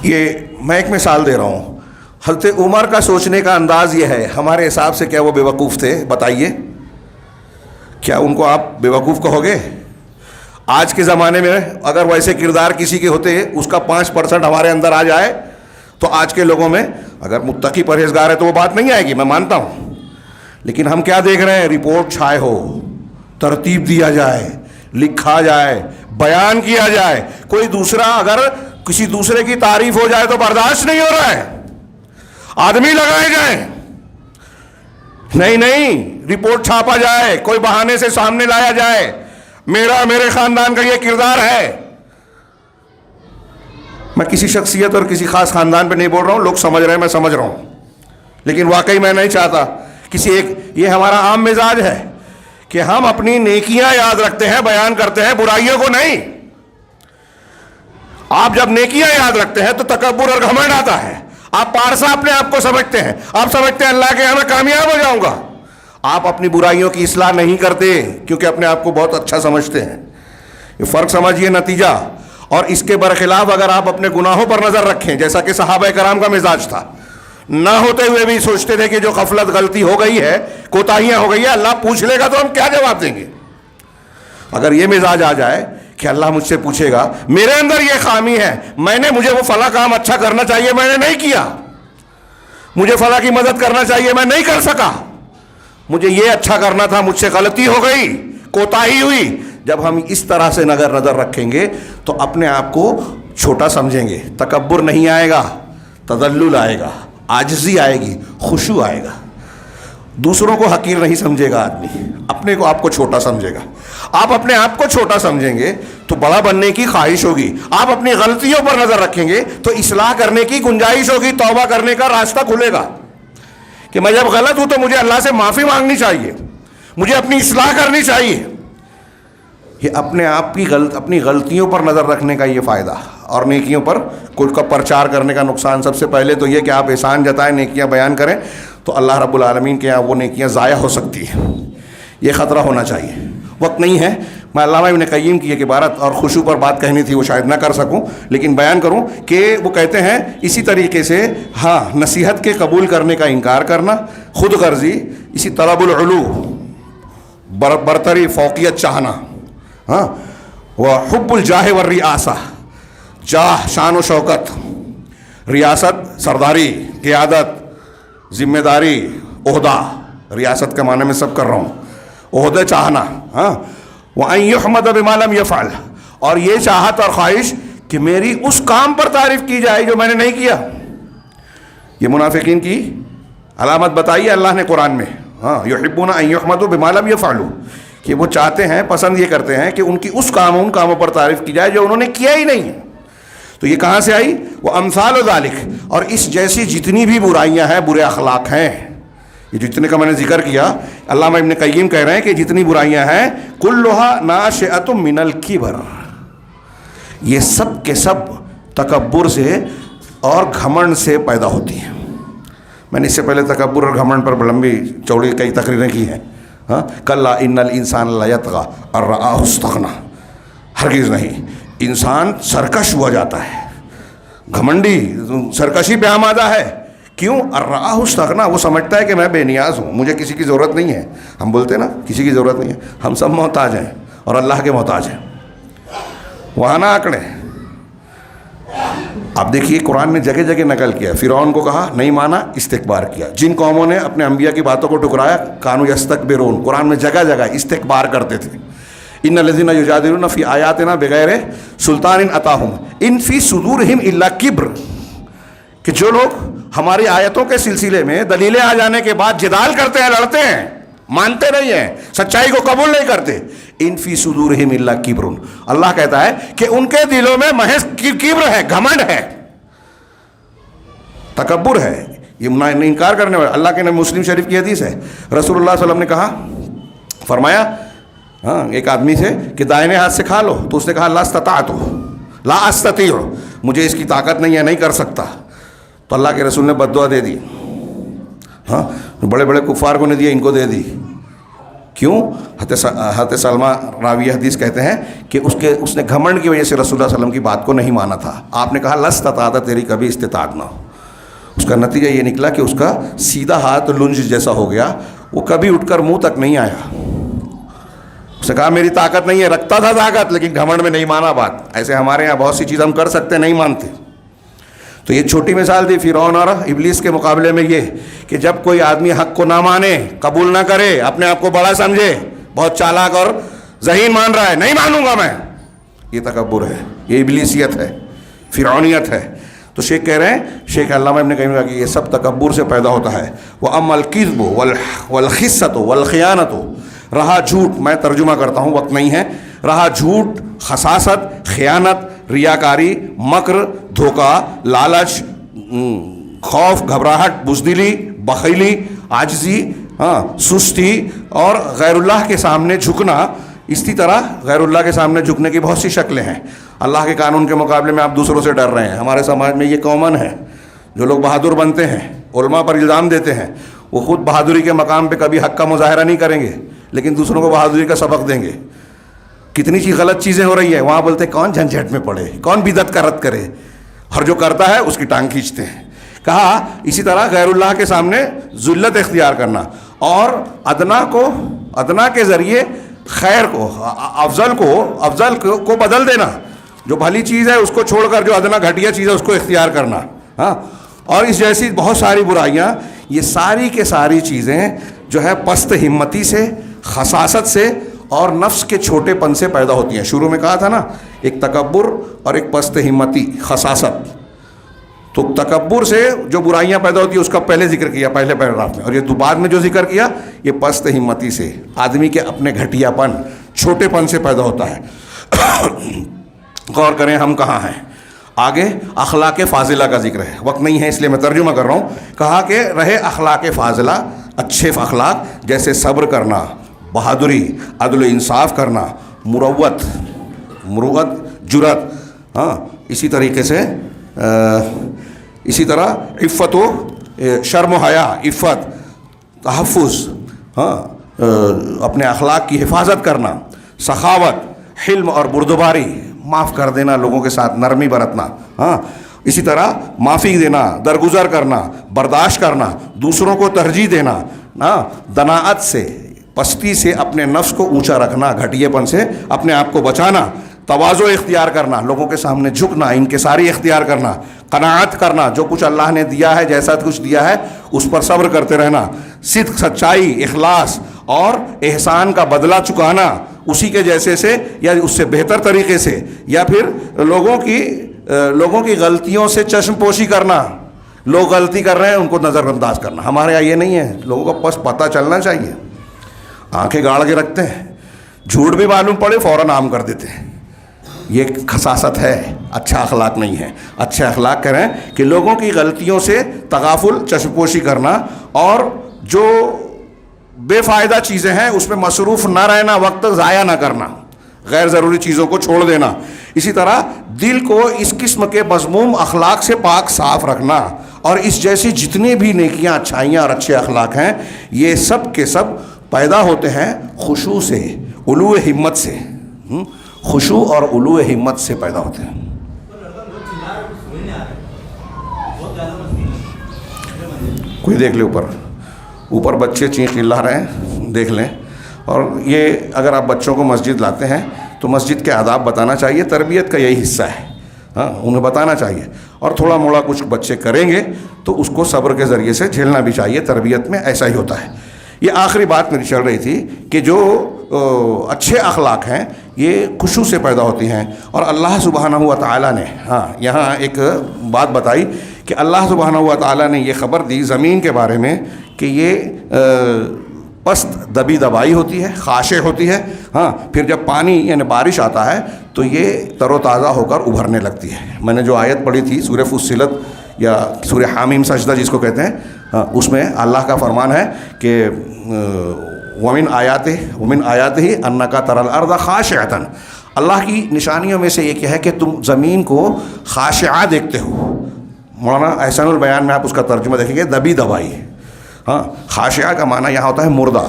یہ میں ایک مثال دے رہا ہوں. حضرت عمر کا سوچنے کا انداز یہ ہے، ہمارے حساب سے کیا وہ بے وقوف تھے؟ بتائیے، کیا ان کو آپ بے وقوف کہو گے؟ آج کے زمانے میں اگر ویسے کردار کسی کے ہوتے، اس کا 5% ہمارے اندر آ جائے تو آج کے لوگوں میں، اگر متقی پرہیزگار ہے تو وہ بات نہیں آئے گی، میں مانتا ہوں. لیکن ہم کیا دیکھ رہے ہیں؟ رپورٹ چھائے ہو، ترتیب دیا جائے، لکھا جائے، بیان کیا جائے. کوئی دوسرا اگر کسی دوسرے کی تعریف ہو جائے تو برداشت نہیں ہو رہا ہے، آدمی لگائے جائیں. نہیں، رپورٹ چھاپا جائے، کوئی بہانے سے سامنے لایا جائے، میرے خاندان کا یہ کردار ہے. میں کسی شخصیت اور کسی خاص خاندان پہ نہیں بول رہا ہوں، لوگ سمجھ رہے ہیں، میں سمجھ رہا ہوں، لیکن واقعی میں نہیں چاہتا کسی ایک. یہ ہمارا عام مزاج ہے کہ ہم اپنی نیکیاں یاد رکھتے ہیں، بیان کرتے ہیں، برائیوں کو نہیں. آپ جب نیکیاں یاد رکھتے ہیں تو تکبر اور گھمنڈ آتا ہے. آپ پارسا اپنے آپ کو سمجھتے ہیں، آپ سمجھتے ہیں اللہ کے یہاں میں کامیاب ہو جاؤں گا. آپ اپنی برائیوں کی اصلاح نہیں کرتے کیونکہ اپنے آپ کو بہت اچھا سمجھتے ہیں. یہ فرق سمجھیے، نتیجہ. اور اس کے برخلاف اگر آپ اپنے گناہوں پر نظر رکھیں، جیسا کہ صحابہ کرام کا مزاج تھا، نہ ہوتے ہوئے بھی سوچتے تھے کہ جو غفلت، غلطی ہو گئی ہے، کوتاہیاں ہو گئی ہے، اللہ پوچھ لے گا تو ہم کیا جواب دیں گے. اگر یہ مزاج آ جائے کہ اللہ مجھ سے پوچھے گا، میرے اندر یہ خامی ہے، مجھے وہ فلاں کام اچھا کرنا چاہیے، میں نے نہیں کیا، مجھے فلاں کی مدد کرنا چاہیے، میں نہیں کر سکا، مجھے یہ اچھا کرنا تھا، مجھ سے غلطی ہو گئی، کوتاہی ہوئی. جب ہم اس طرح سے نظر رکھیں گے تو اپنے آپ کو چھوٹا سمجھیں گے. تکبر نہیں آئے گا، تذلل آئے گا، عاجزی آئے گی، خشوع آئے گا. دوسروں کو حقیر نہیں سمجھے گا آدمی، اپنے کو آپ کو چھوٹا سمجھے گا. آپ اپنے آپ کو چھوٹا سمجھیں گے تو بڑا بننے کی خواہش ہوگی. آپ اپنی غلطیوں پر نظر رکھیں گے تو اصلاح کرنے کی گنجائش ہوگی، توبہ کرنے کا راستہ کھلے گا کہ میں جب غلط ہوں تو مجھے اللہ سے معافی مانگنی چاہیے، مجھے اپنی اصلاح کرنی چاہیے. یہ اپنی غلطیوں پر نظر رکھنے کا یہ فائدہ. اور نیکیوں پر کل کا پرچار کرنے کا نقصان سب سے پہلے تو یہ کہ آپ احسان جتائیں، نیکیاں بیان کریں تو اللہ رب العالمین کے یہاں وہ نیکیاں ضائع ہو سکتی ہیں. یہ خطرہ ہونا چاہیے. وقت نہیں ہے، میں علامہ ابن قیم کی ایک عبارت اور خشوع پر بات کہنی تھی، وہ شاید نہ کر سکوں، لیکن بیان کروں کہ وہ کہتے ہیں اسی طریقے سے، ہاں، نصیحت کے قبول کرنے کا انکار کرنا، خود غرضی، اسی طلب العلو، برتری، فوقیت چاہنا، ہاں، وحب الجاہ والریاسہ، جاہ، شان و شوکت، ریاست، سرداری، قیادت، ذمہ داری، عہدہ. ریاست کے معنی میں سب کر رہا ہوں، عہدے چاہنا، ہاں. وَأَن يُحْمَدَ بِمَا لَمْ يَفْعَلْ، اور یہ چاہت اور خواہش کہ میری اس کام پر تعریف کی جائے جو میں نے نہیں کیا. یہ منافقین کی علامت بتائی ہے اللہ نے قرآن میں. ہاں یحبون ان یحمدوا بما لم یفعلوا, کہ وہ چاہتے ہیں, پسند یہ کرتے ہیں کہ ان کی ان کاموں پر تعریف کی جائے جو انہوں نے کیا ہی نہیں. تو یہ کہاں سے آئی؟ وہ امثال ذالک, اور اس جیسی جتنی بھی برائیاں ہیں, برے اخلاق ہیں, یہ جتنے کا میں نے ذکر کیا, علامہ ابن قیم کہہ رہے ہیں کہ جتنی برائیاں ہیں کلھا ناشئۃ من الکبر, یہ سب کے سب تکبر سے اور گھمنڈ سے پیدا ہوتی ہیں. میں نے اس سے پہلے تکبر اور گھمنڈ پر لمبی چوڑی کئی تقریریں کی ہیں. ہاں کلا ان الانسان لیطغی ان رآہ استغنی, ہرگز نہیں, انسان سرکش ہوا جاتا ہے, گھمنڈی سرکشی پہ آمادہ ہے. کیوں؟ ان رآہ استغنی, وہ سمجھتا ہے کہ میں بے نیاز ہوں, مجھے کسی کی ضرورت نہیں ہے. ہم بولتے ہیں نا کسی کی ضرورت نہیں ہے, ہم سب محتاج ہیں اور اللہ کے محتاج ہیں. وہاں نہ آکڑیں. آپ دیکھیے قرآن نے جگہ جگہ نقل کیا. فرعون کو کہا, نہیں مانا, استکبار کیا. جن قوموں نے اپنے انبیاء کی باتوں کو ٹکرایا, کانوا یستکبرون, قرآن میں جگہ جگہ استکبار کرتے تھے. ان الذین یجادلون فی آیاتنا بغیر سلطان اتاہم ان فی صدورہم الا کبر, کہ جو لوگ ہماری آیتوں کے سلسلے میں دلیلیں آ جانے کے بعد جدال کرتے ہیں, لڑتے ہیں, مانتے نہیں ہیں, سچائی کو قبول نہیں کرتے, ان فی صدورہم الا کبر, اللہ کہتا ہے کہ ان کے دلوں میں محض کبر ہے, گھمنڈ ہے, تکبر ہے. یہ انکار کرنے والا. اللہ کے نبی مسلم شریف کی حدیث ہے, رسول اللہ صلی اللہ علیہ وسلم نے کہا, فرمایا ہاں ایک آدمی سے کہ دائنے ہاتھ سے کھا لو, تو اس نے کہا لا استطعت, لا استطیع, مجھے اس کی طاقت نہیں ہے, نہیں کر سکتا. تو اللہ کے رسول نے بد دعا دے دی. ہاں بڑے بڑے کفار کو نے دیا, ان کو دے دی. کیوں؟ حضرت سلمہ راوی حدیث کہتے ہیں کہ اس نے گھمنڈ کی وجہ سے رسول اللہ صلی اللہ علیہ وسلم کی بات کو نہیں مانا تھا. آپ نے کہا لا استطاعت, تیری کبھی استطاعت نہ ہو. اس کا نتیجہ یہ نکلا کہ اس کا سیدھا ہاتھ لنج جیسا ہو گیا, وہ کبھی اٹھ کر منہ تک نہیں آیا. اس نے کہا میری طاقت نہیں ہے, رکھتا تھا طاقت, لیکن گھمنڈ میں نہیں مانا بات. ایسے ہمارے یہاں بہت سی چیز ہم کر سکتے نہیں مانتے. تو یہ چھوٹی مثال تھی فرعون اور ابلیس کے مقابلے میں, یہ کہ جب کوئی آدمی حق کو نہ مانے, قبول نہ کرے, اپنے آپ کو بڑا سمجھے, بہت چالاک اور ذہین مان رہا ہے, نہیں مانوں گا میں, یہ تکبر ہے, یہ ابلیسیت ہے, فرعونیت ہے. تو شیخ کہہ رہے ہیں, شیخ علامہ ابن قیم کہ یہ سب تکبر سے پیدا ہوتا ہے. وَأَمَّا الْكِذْبُ وَالْخِسَّةُ وَالْخِيَانَةُ, رہا جھوٹ, میں ترجمہ کرتا ہوں, وقت نہیں ہے, رہا جھوٹ, خساست, خیانت, ریاکاری, مکر, دھوکہ, لالچ, خوف, گھبراہٹ, بزدلی, بخیلی, عاجزی, سستی اور غیر اللہ کے سامنے جھکنا. اسی طرح غیر اللہ کے سامنے جھکنے کی بہت سی شکلیں ہیں. اللہ کے قانون کے مقابلے میں آپ دوسروں سے ڈر رہے ہیں. ہمارے سماج میں یہ کامن ہے. جو لوگ بہادر بنتے ہیں, علماء پر الزام دیتے ہیں, وہ خود بہادری کے مقام پہ کبھی حق کا مظاہرہ نہیں کریں گے, لیکن دوسروں کو بہادری کا سبق دیں گے. کتنی چیز غلط چیزیں ہو رہی ہیں, وہاں بولتے ہیں کون جھنجھٹ میں پڑے, کون بدعت کا رد کرے, اور جو کرتا ہے اس کی ٹانگ کھینچتے ہیں. کہا اسی طرح غیر اللہ کے سامنے ذلت اختیار کرنا, اور ادنا کے ذریعے خیر کو, افضل کو بدل دینا. جو بھلی چیز ہے اس کو چھوڑ کر جو ادنا گھٹیا چیز ہے اس کو اختیار کرنا. ہاں, اور اس جیسی بہت ساری برائیاں, یہ ساری کے ساری چیزیں جو ہے پست ہمتی سے, خساست سے اور نفس کے چھوٹے پن سے پیدا ہوتی ہیں. شروع میں کہا تھا نا, ایک تکبر اور ایک پست ہمتی, خساست. تو تکبر سے جو برائیاں پیدا ہوتی ہیں اس کا پہلے ذکر کیا پہلے پیراگراف میں, اور یہ بعد میں جو ذکر کیا یہ پست ہمتی سے, آدمی کے اپنے گھٹیا پن, چھوٹے پن سے پیدا ہوتا ہے. غور کریں ہم کہاں ہیں. آگے اخلاق فاضلہ کا ذکر ہے, وقت نہیں ہے اس لیے میں ترجمہ کر رہا ہوں. کہا کہ رہے اخلاق فاضلہ, اچھے اخلاق جیسے صبر کرنا, بہادری, عدل و انصاف کرنا, مروت, جرت, ہاں, اسی طرح عفت و شرم و حیا, عفت, تحفظ, ہاں, اپنے اخلاق کی حفاظت کرنا, سخاوت, حلم اور بردباری, معاف کر دینا, لوگوں کے ساتھ نرمی برتنا, ہاں, اسی طرح معافی دینا, درگزر کرنا, برداشت کرنا, دوسروں کو ترجیح دینا, ہاں, دناعت سے, پستی سے اپنے نفس کو اونچا رکھنا, گھٹیے پن سے اپنے آپ کو بچانا, تواضع اختیار کرنا, لوگوں کے سامنے جھکنا, انکساری اختیار کرنا, قناعت کرنا, جو کچھ اللہ نے دیا ہے, جیسا کچھ دیا ہے اس پر صبر کرتے رہنا, صدق, سچائی, اخلاص اور احسان کا بدلہ چکانا, اسی کے جیسے سے یا اس سے بہتر طریقے سے, یا پھر لوگوں کی لوگوں کی غلطیوں سے چشم پوشی کرنا، لوگ غلطی کر رہے ہیں ان کو نظر انداز کرنا، ہمارے یہاں یہ نہیں ہے. لوگوں کو بس پتہ چلنا چاہیے، آنکھیں گاڑ کے رکھتے ہیں، جھوٹ بھی معلوم پڑے فوراً عام کر دیتے ہیں. یہ خساست ہے، اچھا اخلاق نہیں ہے. اچھے اخلاق کریں کہ لوگوں کی غلطیوں سے تغافل، چشم پوشی کرنا، اور جو بے فائدہ چیزیں ہیں اس میں مصروف نہ رہنا، وقت ضائع نہ کرنا، غیر ضروری چیزوں کو چھوڑ دینا. اسی طرح دل کو اس قسم کے مذموم اخلاق سے پاک صاف رکھنا. اور اس جیسی جتنی بھی نیکیاں، اچھائیاں اور اچھے اخلاق ہیں، یہ سب کے سب پیدا ہوتے ہیں خشوع سے، علو ہمت سے. خشوع اور علو ہمت سے پیدا ہوتے ہیں. کوئی دیکھ لے اوپر بچے چیخ چلا رہے ہیں، دیکھ لیں. اور یہ اگر آپ بچوں کو مسجد لاتے ہیں تو مسجد کے آداب بتانا چاہیے، تربیت کا یہی حصہ ہے. ہاں، انہیں بتانا چاہیے. اور تھوڑا موڑا کچھ بچے کریں گے تو اس کو صبر کے ذریعے سے جھیلنا بھی چاہیے. تربیت میں ایسا ہی ہوتا ہے. یہ آخری بات میری چل رہی تھی کہ جو اچھے اخلاق ہیں یہ خشوع سے پیدا ہوتی ہیں. اور اللہ سبحانہ و تعالیٰ نے یہاں ایک بات بتائی کہ اللہ سبحانہ و تعالیٰ نے یہ خبر دی زمین کے بارے میں کہ یہ پست دبی دبائی ہوتی ہے، خاشع ہوتی ہے. پھر جب پانی یعنی بارش آتا ہے تو یہ تر و تازہ ہو کر ابھرنے لگتی ہے. میں نے جو آیت پڑھی تھی سورہ فصلت یا سورہ حامیم سجدہ جس کو کہتے ہیں، اس میں اللہ کا فرمان ہے کہ ومن آیاتہ انک تری الارض خاشعۃ. اللہ کی نشانیوں میں سے یہ کیا ہے کہ تم زمین کو خاشعہ دیکھتے ہو. مولانا احسان البیان میں آپ اس کا ترجمہ دیکھیں گے، دبی دبائی. خاشعہ کا معنی یہاں ہوتا ہے مردہ.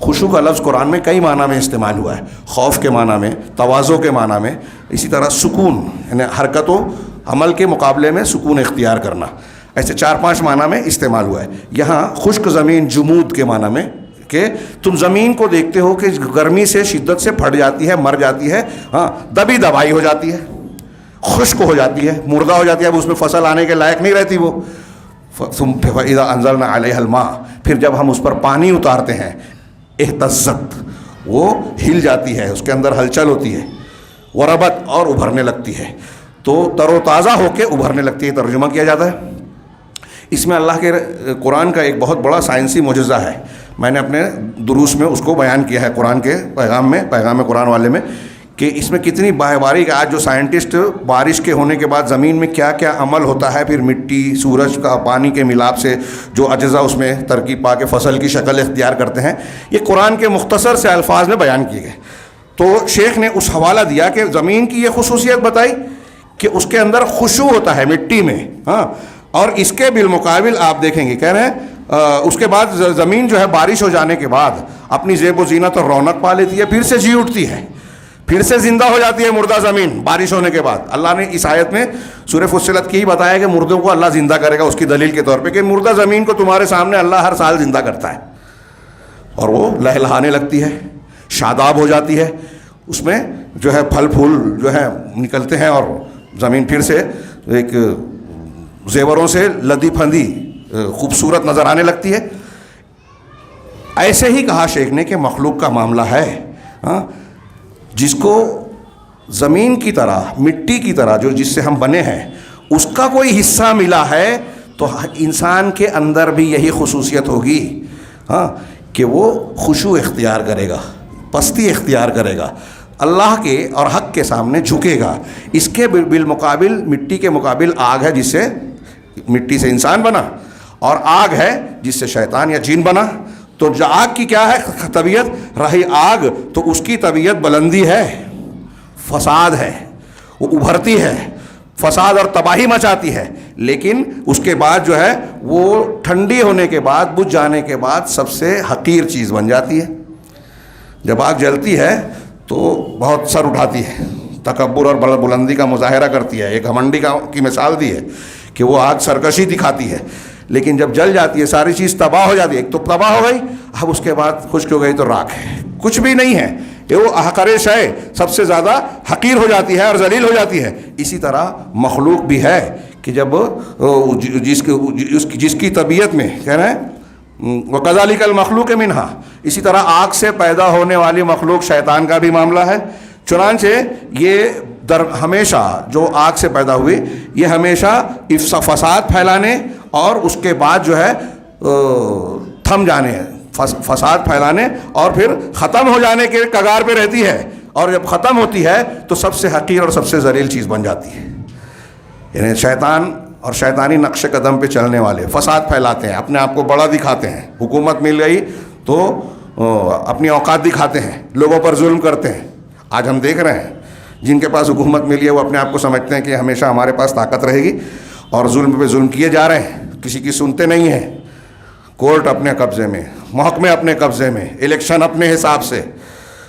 خشوع کا لفظ قرآن میں کئی معنی میں استعمال ہوا ہے، خوف کے معنی میں، تواضع کے معنی میں. اسی طرح سکون یعنی حرکت و عمل کے مقابلے میں سکون اختیار کرنا. ایسے 4-5 معنی میں استعمال ہوا ہے. یہاں خشک زمین جمود کے معنی میں کہ تم زمین کو دیکھتے ہو کہ گرمی سے شدت سے پھٹ جاتی ہے، مر جاتی ہے، دبی دبائی ہو جاتی ہے، خشک ہو جاتی ہے، مردہ ہو جاتی ہے. اب اس میں فصل آنے کے لائق نہیں رہتی. وہ فَإِذَا أَنزَلْنَا عَلَيْهَا الْمَاءَ، پھر جب ہم اس پر پانی اتارتے ہیں، اہتزت، وہ ہل جاتی ہے، اس کے اندر ہلچل ہوتی ہے، وربت، اور ابھرنے لگتی ہے. تو تر و تازہ ہو کے ابھرنے لگتی ہے، ترجمہ کیا جاتا ہے. اس میں اللہ کے قرآن کا ایک بہت بڑا سائنسی معجزہ ہے. میں نے اپنے دروس میں اس کو بیان کیا ہے قرآن کے پیغام قرآن والے میں، کہ اس میں کتنی باریک. آج جو سائنٹسٹ بارش کے ہونے کے بعد زمین میں کیا کیا عمل ہوتا ہے، پھر مٹی، سورج کا پانی کے ملاپ سے جو اجزاء اس میں ترکیب پا کے فصل کی شکل اختیار کرتے ہیں، یہ قرآن کے مختصر سے الفاظ میں بیان کیے گئے. تو شیخ نے اس حوالہ دیا کہ زمین کی یہ خصوصیت بتائی کہ اس کے اندر خشوع ہوتا ہے مٹی میں. اور اس کے بالمقابل آپ دیکھیں گے، کہہ رہے ہیں اس کے بعد زمین جو ہے بارش ہو جانے کے بعد اپنی زیب و زینت اور رونق پا لیتی ہے، پھر سے جی اٹھتی ہے، پھر سے زندہ ہو جاتی ہے مردہ زمین بارش ہونے کے بعد. اللہ نے اس آیت میں سورہ فصلت کی ہی بتایا کہ مردوں کو اللہ زندہ کرے گا، اس کی دلیل کے طور پہ کہ مردہ زمین کو تمہارے سامنے اللہ ہر سال زندہ کرتا ہے، اور وہ لہلہانے لگتی ہے، شاداب ہو جاتی ہے. اس میں جو ہے پھل پھول جو ہے نکلتے ہیں، اور زمین پھر سے ایک زیوروں سے لدی پھندی خوبصورت نظر آنے لگتی ہے. ایسے ہی کہا شیخ نے کہ مخلوق کا معاملہ ہے. جس کو زمین کی طرح، مٹی کی طرح جو جس سے ہم بنے ہیں، اس کا کوئی حصہ ملا ہے تو انسان کے اندر بھی یہی خصوصیت ہوگی کہ وہ خشوع اختیار کرے گا، پستی اختیار کرے گا، اللہ کے اور حق کے سامنے جھکے گا. اس کے بالمقابل مٹی کے مقابل آگ ہے، جس سے مٹی سے انسان بنا، اور آگ ہے جس سے شیطان یا جن بنا. تو جو آگ کی کیا ہے طبیعت، رہی آگ تو اس کی طبیعت بلندی ہے، فساد ہے، وہ ابھرتی ہے، فساد اور تباہی مچاتی ہے. لیکن اس کے بعد جو ہے وہ ٹھنڈی ہونے کے بعد، بجھ جانے کے بعد سب سے حقیر چیز بن جاتی ہے. جب آگ جلتی ہے تو بہت سر اٹھاتی ہے، تکبر اور بلندی کا مظاہرہ کرتی ہے. ایک گھمنڈی کی مثال دی ہے کہ وہ آگ سرکشی دکھاتی ہے، لیکن جب جل جاتی ہے ساری چیز تباہ ہو جاتی ہے. ایک تو تباہ ہو گئی، اب اس کے بعد خشک ہو گئی تو راکھ ہے، کچھ بھی نہیں ہے. یہ وہ حقیر شے سب سے زیادہ حقیر ہو جاتی ہے اور ذلیل ہو جاتی ہے. اسی طرح مخلوق بھی ہے کہ جب جس کی طبیعت میں کہہ رہے ہیں وَكَذَلِكَ الْمَخْلُوقُ مِنْهَا، اسی طرح آگ سے پیدا ہونے والی مخلوق شیطان کا بھی معاملہ ہے. چنانچہ یہ ہمیشہ جو آگ سے پیدا ہوئی یہ ہمیشہ فساد پھیلانے اور اس کے بعد جو ہے تھم جانے، فساد پھیلانے اور پھر ختم ہو جانے کے کگار پہ رہتی ہے، اور جب ختم ہوتی ہے تو سب سے حقیر اور سب سے ذلیل چیز بن جاتی ہے۔ یعنی شیطان اور شیطانی نقش قدم پہ چلنے والے فساد پھیلاتے ہیں، اپنے آپ کو بڑا دکھاتے ہیں، حکومت مل گئی تو اپنی اوقات دکھاتے ہیں، لوگوں پر ظلم کرتے ہیں۔ آج ہم دیکھ رہے ہیں جن کے پاس حکومت ملی ہے وہ اپنے آپ کو سمجھتے ہیں کہ ہمیشہ ہمارے پاس طاقت رہے گی، اور ظلم پہ ظلم کیے جا رہے ہیں، کسی کی سنتے نہیں ہیں، کورٹ اپنے قبضے میں، محکمے اپنے قبضے میں، الیکشن اپنے حساب سے۔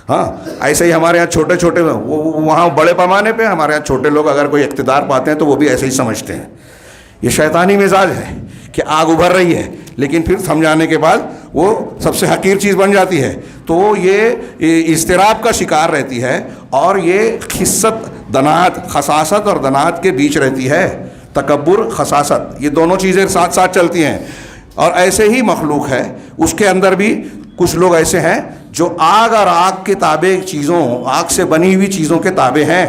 ہاں ایسے ہی ہمارے یہاں چھوٹے چھوٹے، وہاں بڑے پیمانے پہ، ہمارے یہاں چھوٹے لوگ اگر کوئی اقتدار پاتے ہیں تو وہ بھی ایسے ہی سمجھتے ہیں۔ یہ شیطانی مزاج ہے کہ آگ ابھر رہی ہے لیکن پھر سمجھانے کے بعد وہ سب سے حقیر چیز بن جاتی ہے، تو یہ اضطراب کا شکار رہتی ہے، اور یہ خست دنات، خساست اور دنات کے بیچ رہتی ہے۔ تکبر، خساست، یہ دونوں چیزیں ساتھ ساتھ چلتی ہیں۔ اور ایسے ہی مخلوق ہے، اس کے اندر بھی کچھ لوگ ایسے ہیں جو آگ اور آگ کے تابع چیزوں، آگ سے بنی ہوئی چیزوں کے تابع ہیں،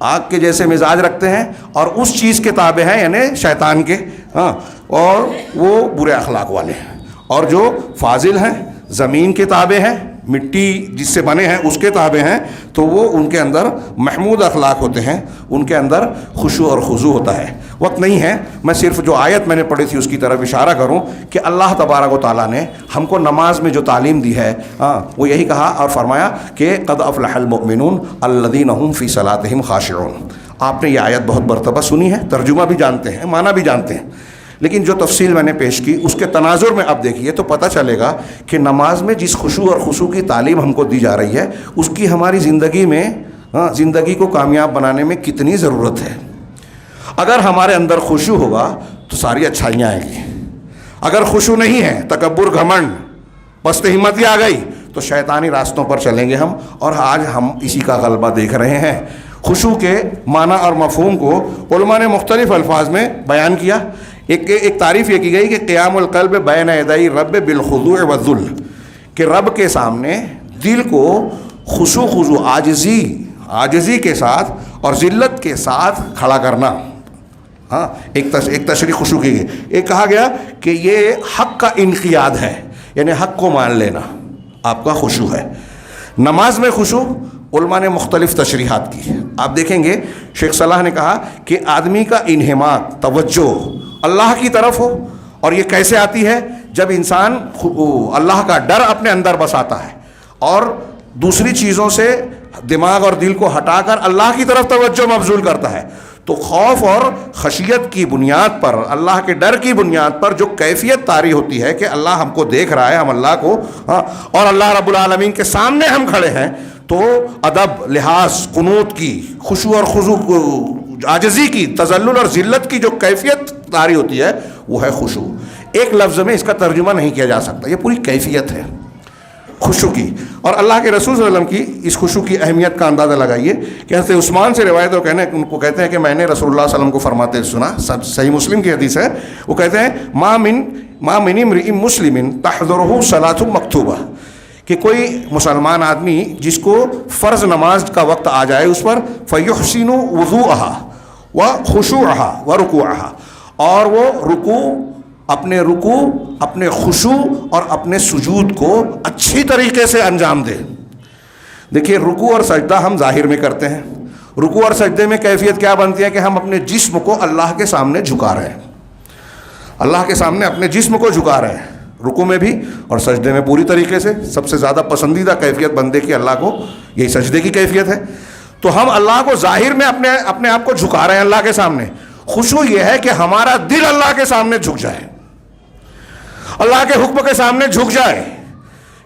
آگ کے جیسے مزاج رکھتے ہیں اور اس چیز کے تابع ہیں، یعنی شیطان کے، ہاں، اور وہ برے اخلاق والے ہیں۔ اور جو فاضل ہیں، زمین کے تابع ہیں، مٹی جس سے بنے ہیں اس کے تابع ہیں، تو وہ ان کے اندر محمود اخلاق ہوتے ہیں، ان کے اندر خشوع اور خضوع ہوتا ہے۔ وقت نہیں ہے میں صرف جو آیت میں نے پڑھی تھی اس کی طرف اشارہ کروں کہ اللہ تبارک و تعالیٰ نے ہم کو نماز میں جو تعلیم دی ہے، وہ یہی کہا اور فرمایا کہ قد افلح المؤمنون الذین هم فی صلاتہم خاشعون۔ آپ نے یہ آیت بہت مرتبہ سنی ہے، ترجمہ بھی جانتے ہیں، معنی بھی جانتے ہیں، لیکن جو تفصیل میں نے پیش کی اس کے تناظر میں اب دیکھیے تو پتہ چلے گا کہ نماز میں جس خشوع اور خضوع کی تعلیم ہم کو دی جا رہی ہے اس کی ہماری زندگی میں، زندگی کو کامیاب بنانے میں کتنی ضرورت ہے۔ اگر ہمارے اندر خشوع ہوگا تو ساری اچھائیاں آئیں گی، اگر خشوع نہیں ہے، تکبر، گھمنڈ، پست ہمتی آ گئی تو شیطانی راستوں پر چلیں گے ہم، اور آج ہم اسی کا غلبہ دیکھ رہے ہیں۔ خشوع کے معنی اور مفہوم کو علماء نے مختلف الفاظ میں بیان کیا۔ ایک تعریف یہ کی گئی کہ قیام القلب بین یدی رب بالخضوع والذل، کہ رب کے سامنے دل کو خشوع، خضوع، عاجزی کے ساتھ اور ذلت کے ساتھ کھڑا کرنا۔ ہاں، ایک تشریح خشوع کی گئی۔ ایک کہا گیا کہ یہ حق کا انقیاد ہے، یعنی حق کو مان لینا آپ کا خشوع ہے۔ نماز میں خشوع علماء نے مختلف تشریحات کی۔ آپ دیکھیں گے شیخ صلاح نے کہا کہ آدمی کا انہماک، توجہ اللہ کی طرف ہو، اور یہ کیسے آتی ہے؟ جب انسان اللہ کا ڈر اپنے اندر بساتا ہے اور دوسری چیزوں سے دماغ اور دل کو ہٹا کر اللہ کی طرف توجہ مبذول کرتا ہے، تو خوف اور خشیت کی بنیاد پر، اللہ کے ڈر کی بنیاد پر جو کیفیت طاری ہوتی ہے کہ اللہ ہم کو دیکھ رہا ہے، ہم اللہ کو، اور اللہ رب العالمین کے سامنے ہم کھڑے ہیں، تو ادب، لحاظ، قنوت کی، خشوع اور خضوع، عاجزی کی، تذلل اور ذلت کی جو کیفیت طاری ہوتی ہے وہ ہے خشوع۔ ایک لفظ میں اس کا ترجمہ نہیں کیا جا سکتا، یہ پوری کیفیت ہے خشوع کی۔ اور اللہ کے رسول صلی اللہ علیہ وسلم کی اس خشوع کی اہمیت کا اندازہ لگائیے کہ حضرت عثمان سے روایت ہو، ان کو کہتے ہیں کہ میں نے رسول اللہ صلی اللہ علیہ وسلم کو فرماتے سنا، صحیح مسلم کی حدیث ہے، وہ کہتے ہیں ما من امرئ مسلم تحضرہ صلاۃ مکتوبہ، کہ کوئی مسلمان آدمی جس کو فرض نماز کا وقت آ جائے اس پر، فیحسن وضوءها وخشوعها ورکوعها، اور وہ رکوع، اپنے خشوع اور اپنے سجود کو اچھی طریقے سے انجام دے۔ دیکھیے رکوع اور سجدہ ہم ظاہر میں کرتے ہیں، رکوع اور سجدے میں کیفیت کیا بنتی ہے کہ ہم اپنے جسم کو اللہ کے سامنے جھکا رہے ہیں، اللہ کے سامنے اپنے جسم کو جھکا رہے ہیں، رکوع میں بھی اور سجدے میں پوری طریقے سے۔ سب سے زیادہ پسندیدہ کیفیت بندے کی اللہ کو یہی سجدے کی کیفیت ہے، تو ہم اللہ کو ظاہر میں اپنے آپ کو جھکا رہے ہیں اللہ کے سامنے۔ خشوع یہ ہے کہ ہمارا دل اللہ کے سامنے جھک جائے، اللہ کے حکم کے سامنے جھک جائے،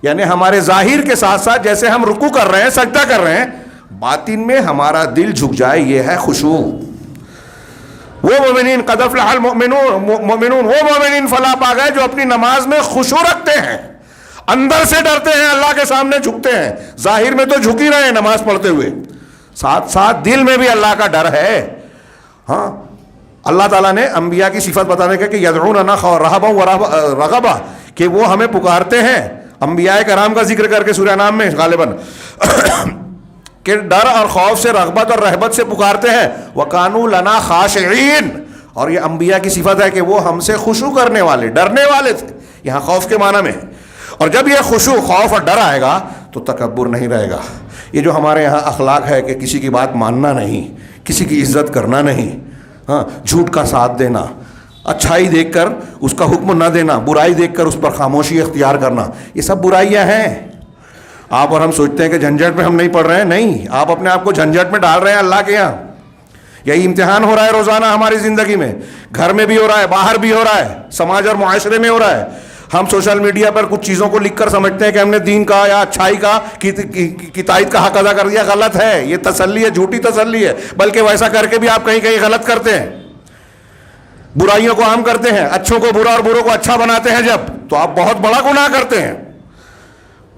یعنی ہمارے ظاہر کے ساتھ ساتھ جیسے ہم رکوع کر رہے ہیں، سجدہ کر رہے ہیں، باطن میں ہمارا دل جھک جائے، یہ ہے خشوع۔ وہ مومنین قد افلح المؤمنون، وہ مومنین فلاح پا گئے جو اپنی نماز میں خشوع رکھتے ہیں، اندر سے ڈرتے ہیں، اللہ کے سامنے جھکتے ہیں۔ ظاہر میں تو جھک ہی رہے ہیں نماز پڑھتے ہوئے، ساتھ ساتھ دل میں بھی اللہ کا ڈر ہے۔ ہاں، اللہ تعالیٰ نے انبیاء کی صفت بتانے کا کہ یدعوننا رغبا ورہبا، کہ وہ ہمیں پکارتے ہیں، انبیاء کرام کا ذکر کر کے سورہ نام میں غالباً کہ ڈر اور خوف سے، رغبت اور رہبت سے پکارتے ہیں. وَكَانُوا لَنَا خَاشِعِينَ، اور یہ انبیاء کی صفت ہے کہ وہ ہم سے خشوع کرنے والے، ڈرنے والے تھے. یہاں خوف کے معنی میں. اور جب یہ خشوع، خوف اور ڈر آئے گا تو تکبر نہیں رہے گا. یہ جو ہمارے یہاں اخلاق ہے کہ کسی کی بات ماننا نہیں، کسی کی عزت کرنا نہیں، ہاں، جھوٹ کا ساتھ دینا، اچھائی دیکھ کر اس کا حکم نہ دینا، برائی دیکھ کر اس پر خاموشی اختیار کرنا، یہ سب برائیاں ہیں. آپ اور ہم سوچتے ہیں کہ جھنجھٹ میں ہم نہیں پڑھ رہے ہیں. نہیں، آپ اپنے آپ کو جھنجھٹ میں ڈال رہے ہیں اللہ کے یہاں. یہی امتحان ہو رہا ہے روزانہ ہماری زندگی میں. گھر میں بھی ہو رہا ہے، باہر بھی ہو رہا ہے، سماج اور معاشرے میں ہو رہا ہے. ہم سوشل میڈیا پر کچھ چیزوں کو لکھ کر سمجھتے ہیں کہ ہم نے دین کا یا اچھائی کا کی تائید کا حق ادا کر دیا. غلط ہے. یہ تسلی ہے، جھوٹی تسلی ہے. بلکہ ویسا کر کے بھی آپ کہیں کہیں غلط کرتے ہیں، برائیوں کو عام کرتے ہیں، اچھوں کو برا اور بروں کو اچھا بناتے ہیں جب، تو آپ بہت بڑا گناہ کرتے ہیں.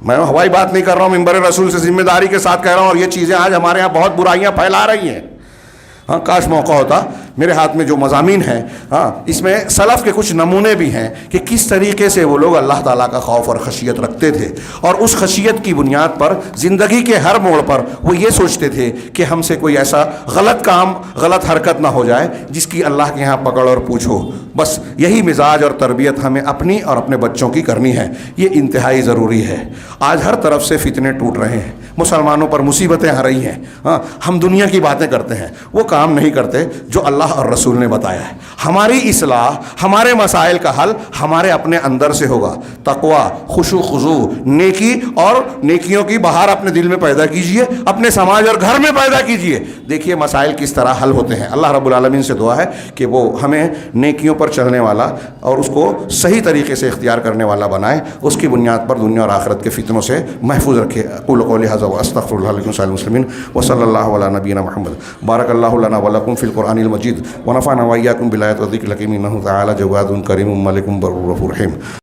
میں ہوائی بات نہیں کر رہا ہوں، منبر رسول سے ذمہ داری کے ساتھ کہہ رہا ہوں. اور یہ چیزیں آج ہمارے یہاں بہت برائیاں پھیلا رہی ہیں. ہاں، کاش موقع ہوتا. میرے ہاتھ میں جو مضامین ہیں، ہاں، اس میں سلف کے کچھ نمونے بھی ہیں کہ کس طریقے سے وہ لوگ اللہ تعالیٰ کا خوف اور خشیت رکھتے تھے، اور اس خشیت کی بنیاد پر زندگی کے ہر موڑ پر وہ یہ سوچتے تھے کہ ہم سے کوئی ایسا غلط کام، غلط حرکت نہ ہو جائے جس کی اللہ کے یہاں پکڑ اور پوچھ ہو. بس یہی مزاج اور تربیت ہمیں اپنی اور اپنے بچوں کی کرنی ہے. یہ انتہائی ضروری ہے. آج ہر طرف سے فتنے ٹوٹ رہے ہیں، مسلمانوں پر مصیبتیں آ رہی ہیں. ہاں، ہم دنیا کی باتیں کرتے ہیں، وہ کام نہیں کرتے جو اللہ اور رسول نے بتایا ہے. ہماری اصلاح، ہمارے مسائل کا حل ہمارے اپنے اندر سے ہوگا. تقوی، خشوع خضوع، نیکی اور نیکیوں کی بہار اپنے دل میں پیدا کیجئے، اپنے سماج اور گھر میں پیدا کیجئے. دیکھیے مسائل کس طرح حل ہوتے ہیں. اللہ رب العالمین سے دعا ہے کہ وہ ہمیں نیکیوں پر چلنے والا اور اس کو صحیح طریقے سے اختیار کرنے والا بنائے، اس کی بنیاد پر دنیا اور آخرت کے فتنوں سے محفوظ رکھے. اقول قولی ھذا واستغفر اللہ لکم سائر المسلمین وصلی اللہ علی نبینا محمد. بارک اللہ لنا ولکم فی القرآن المجید ونفعنا وإياكم بالآيات والذكر الحكيم إنه تعالى جواد كريم ملك بر رحيم.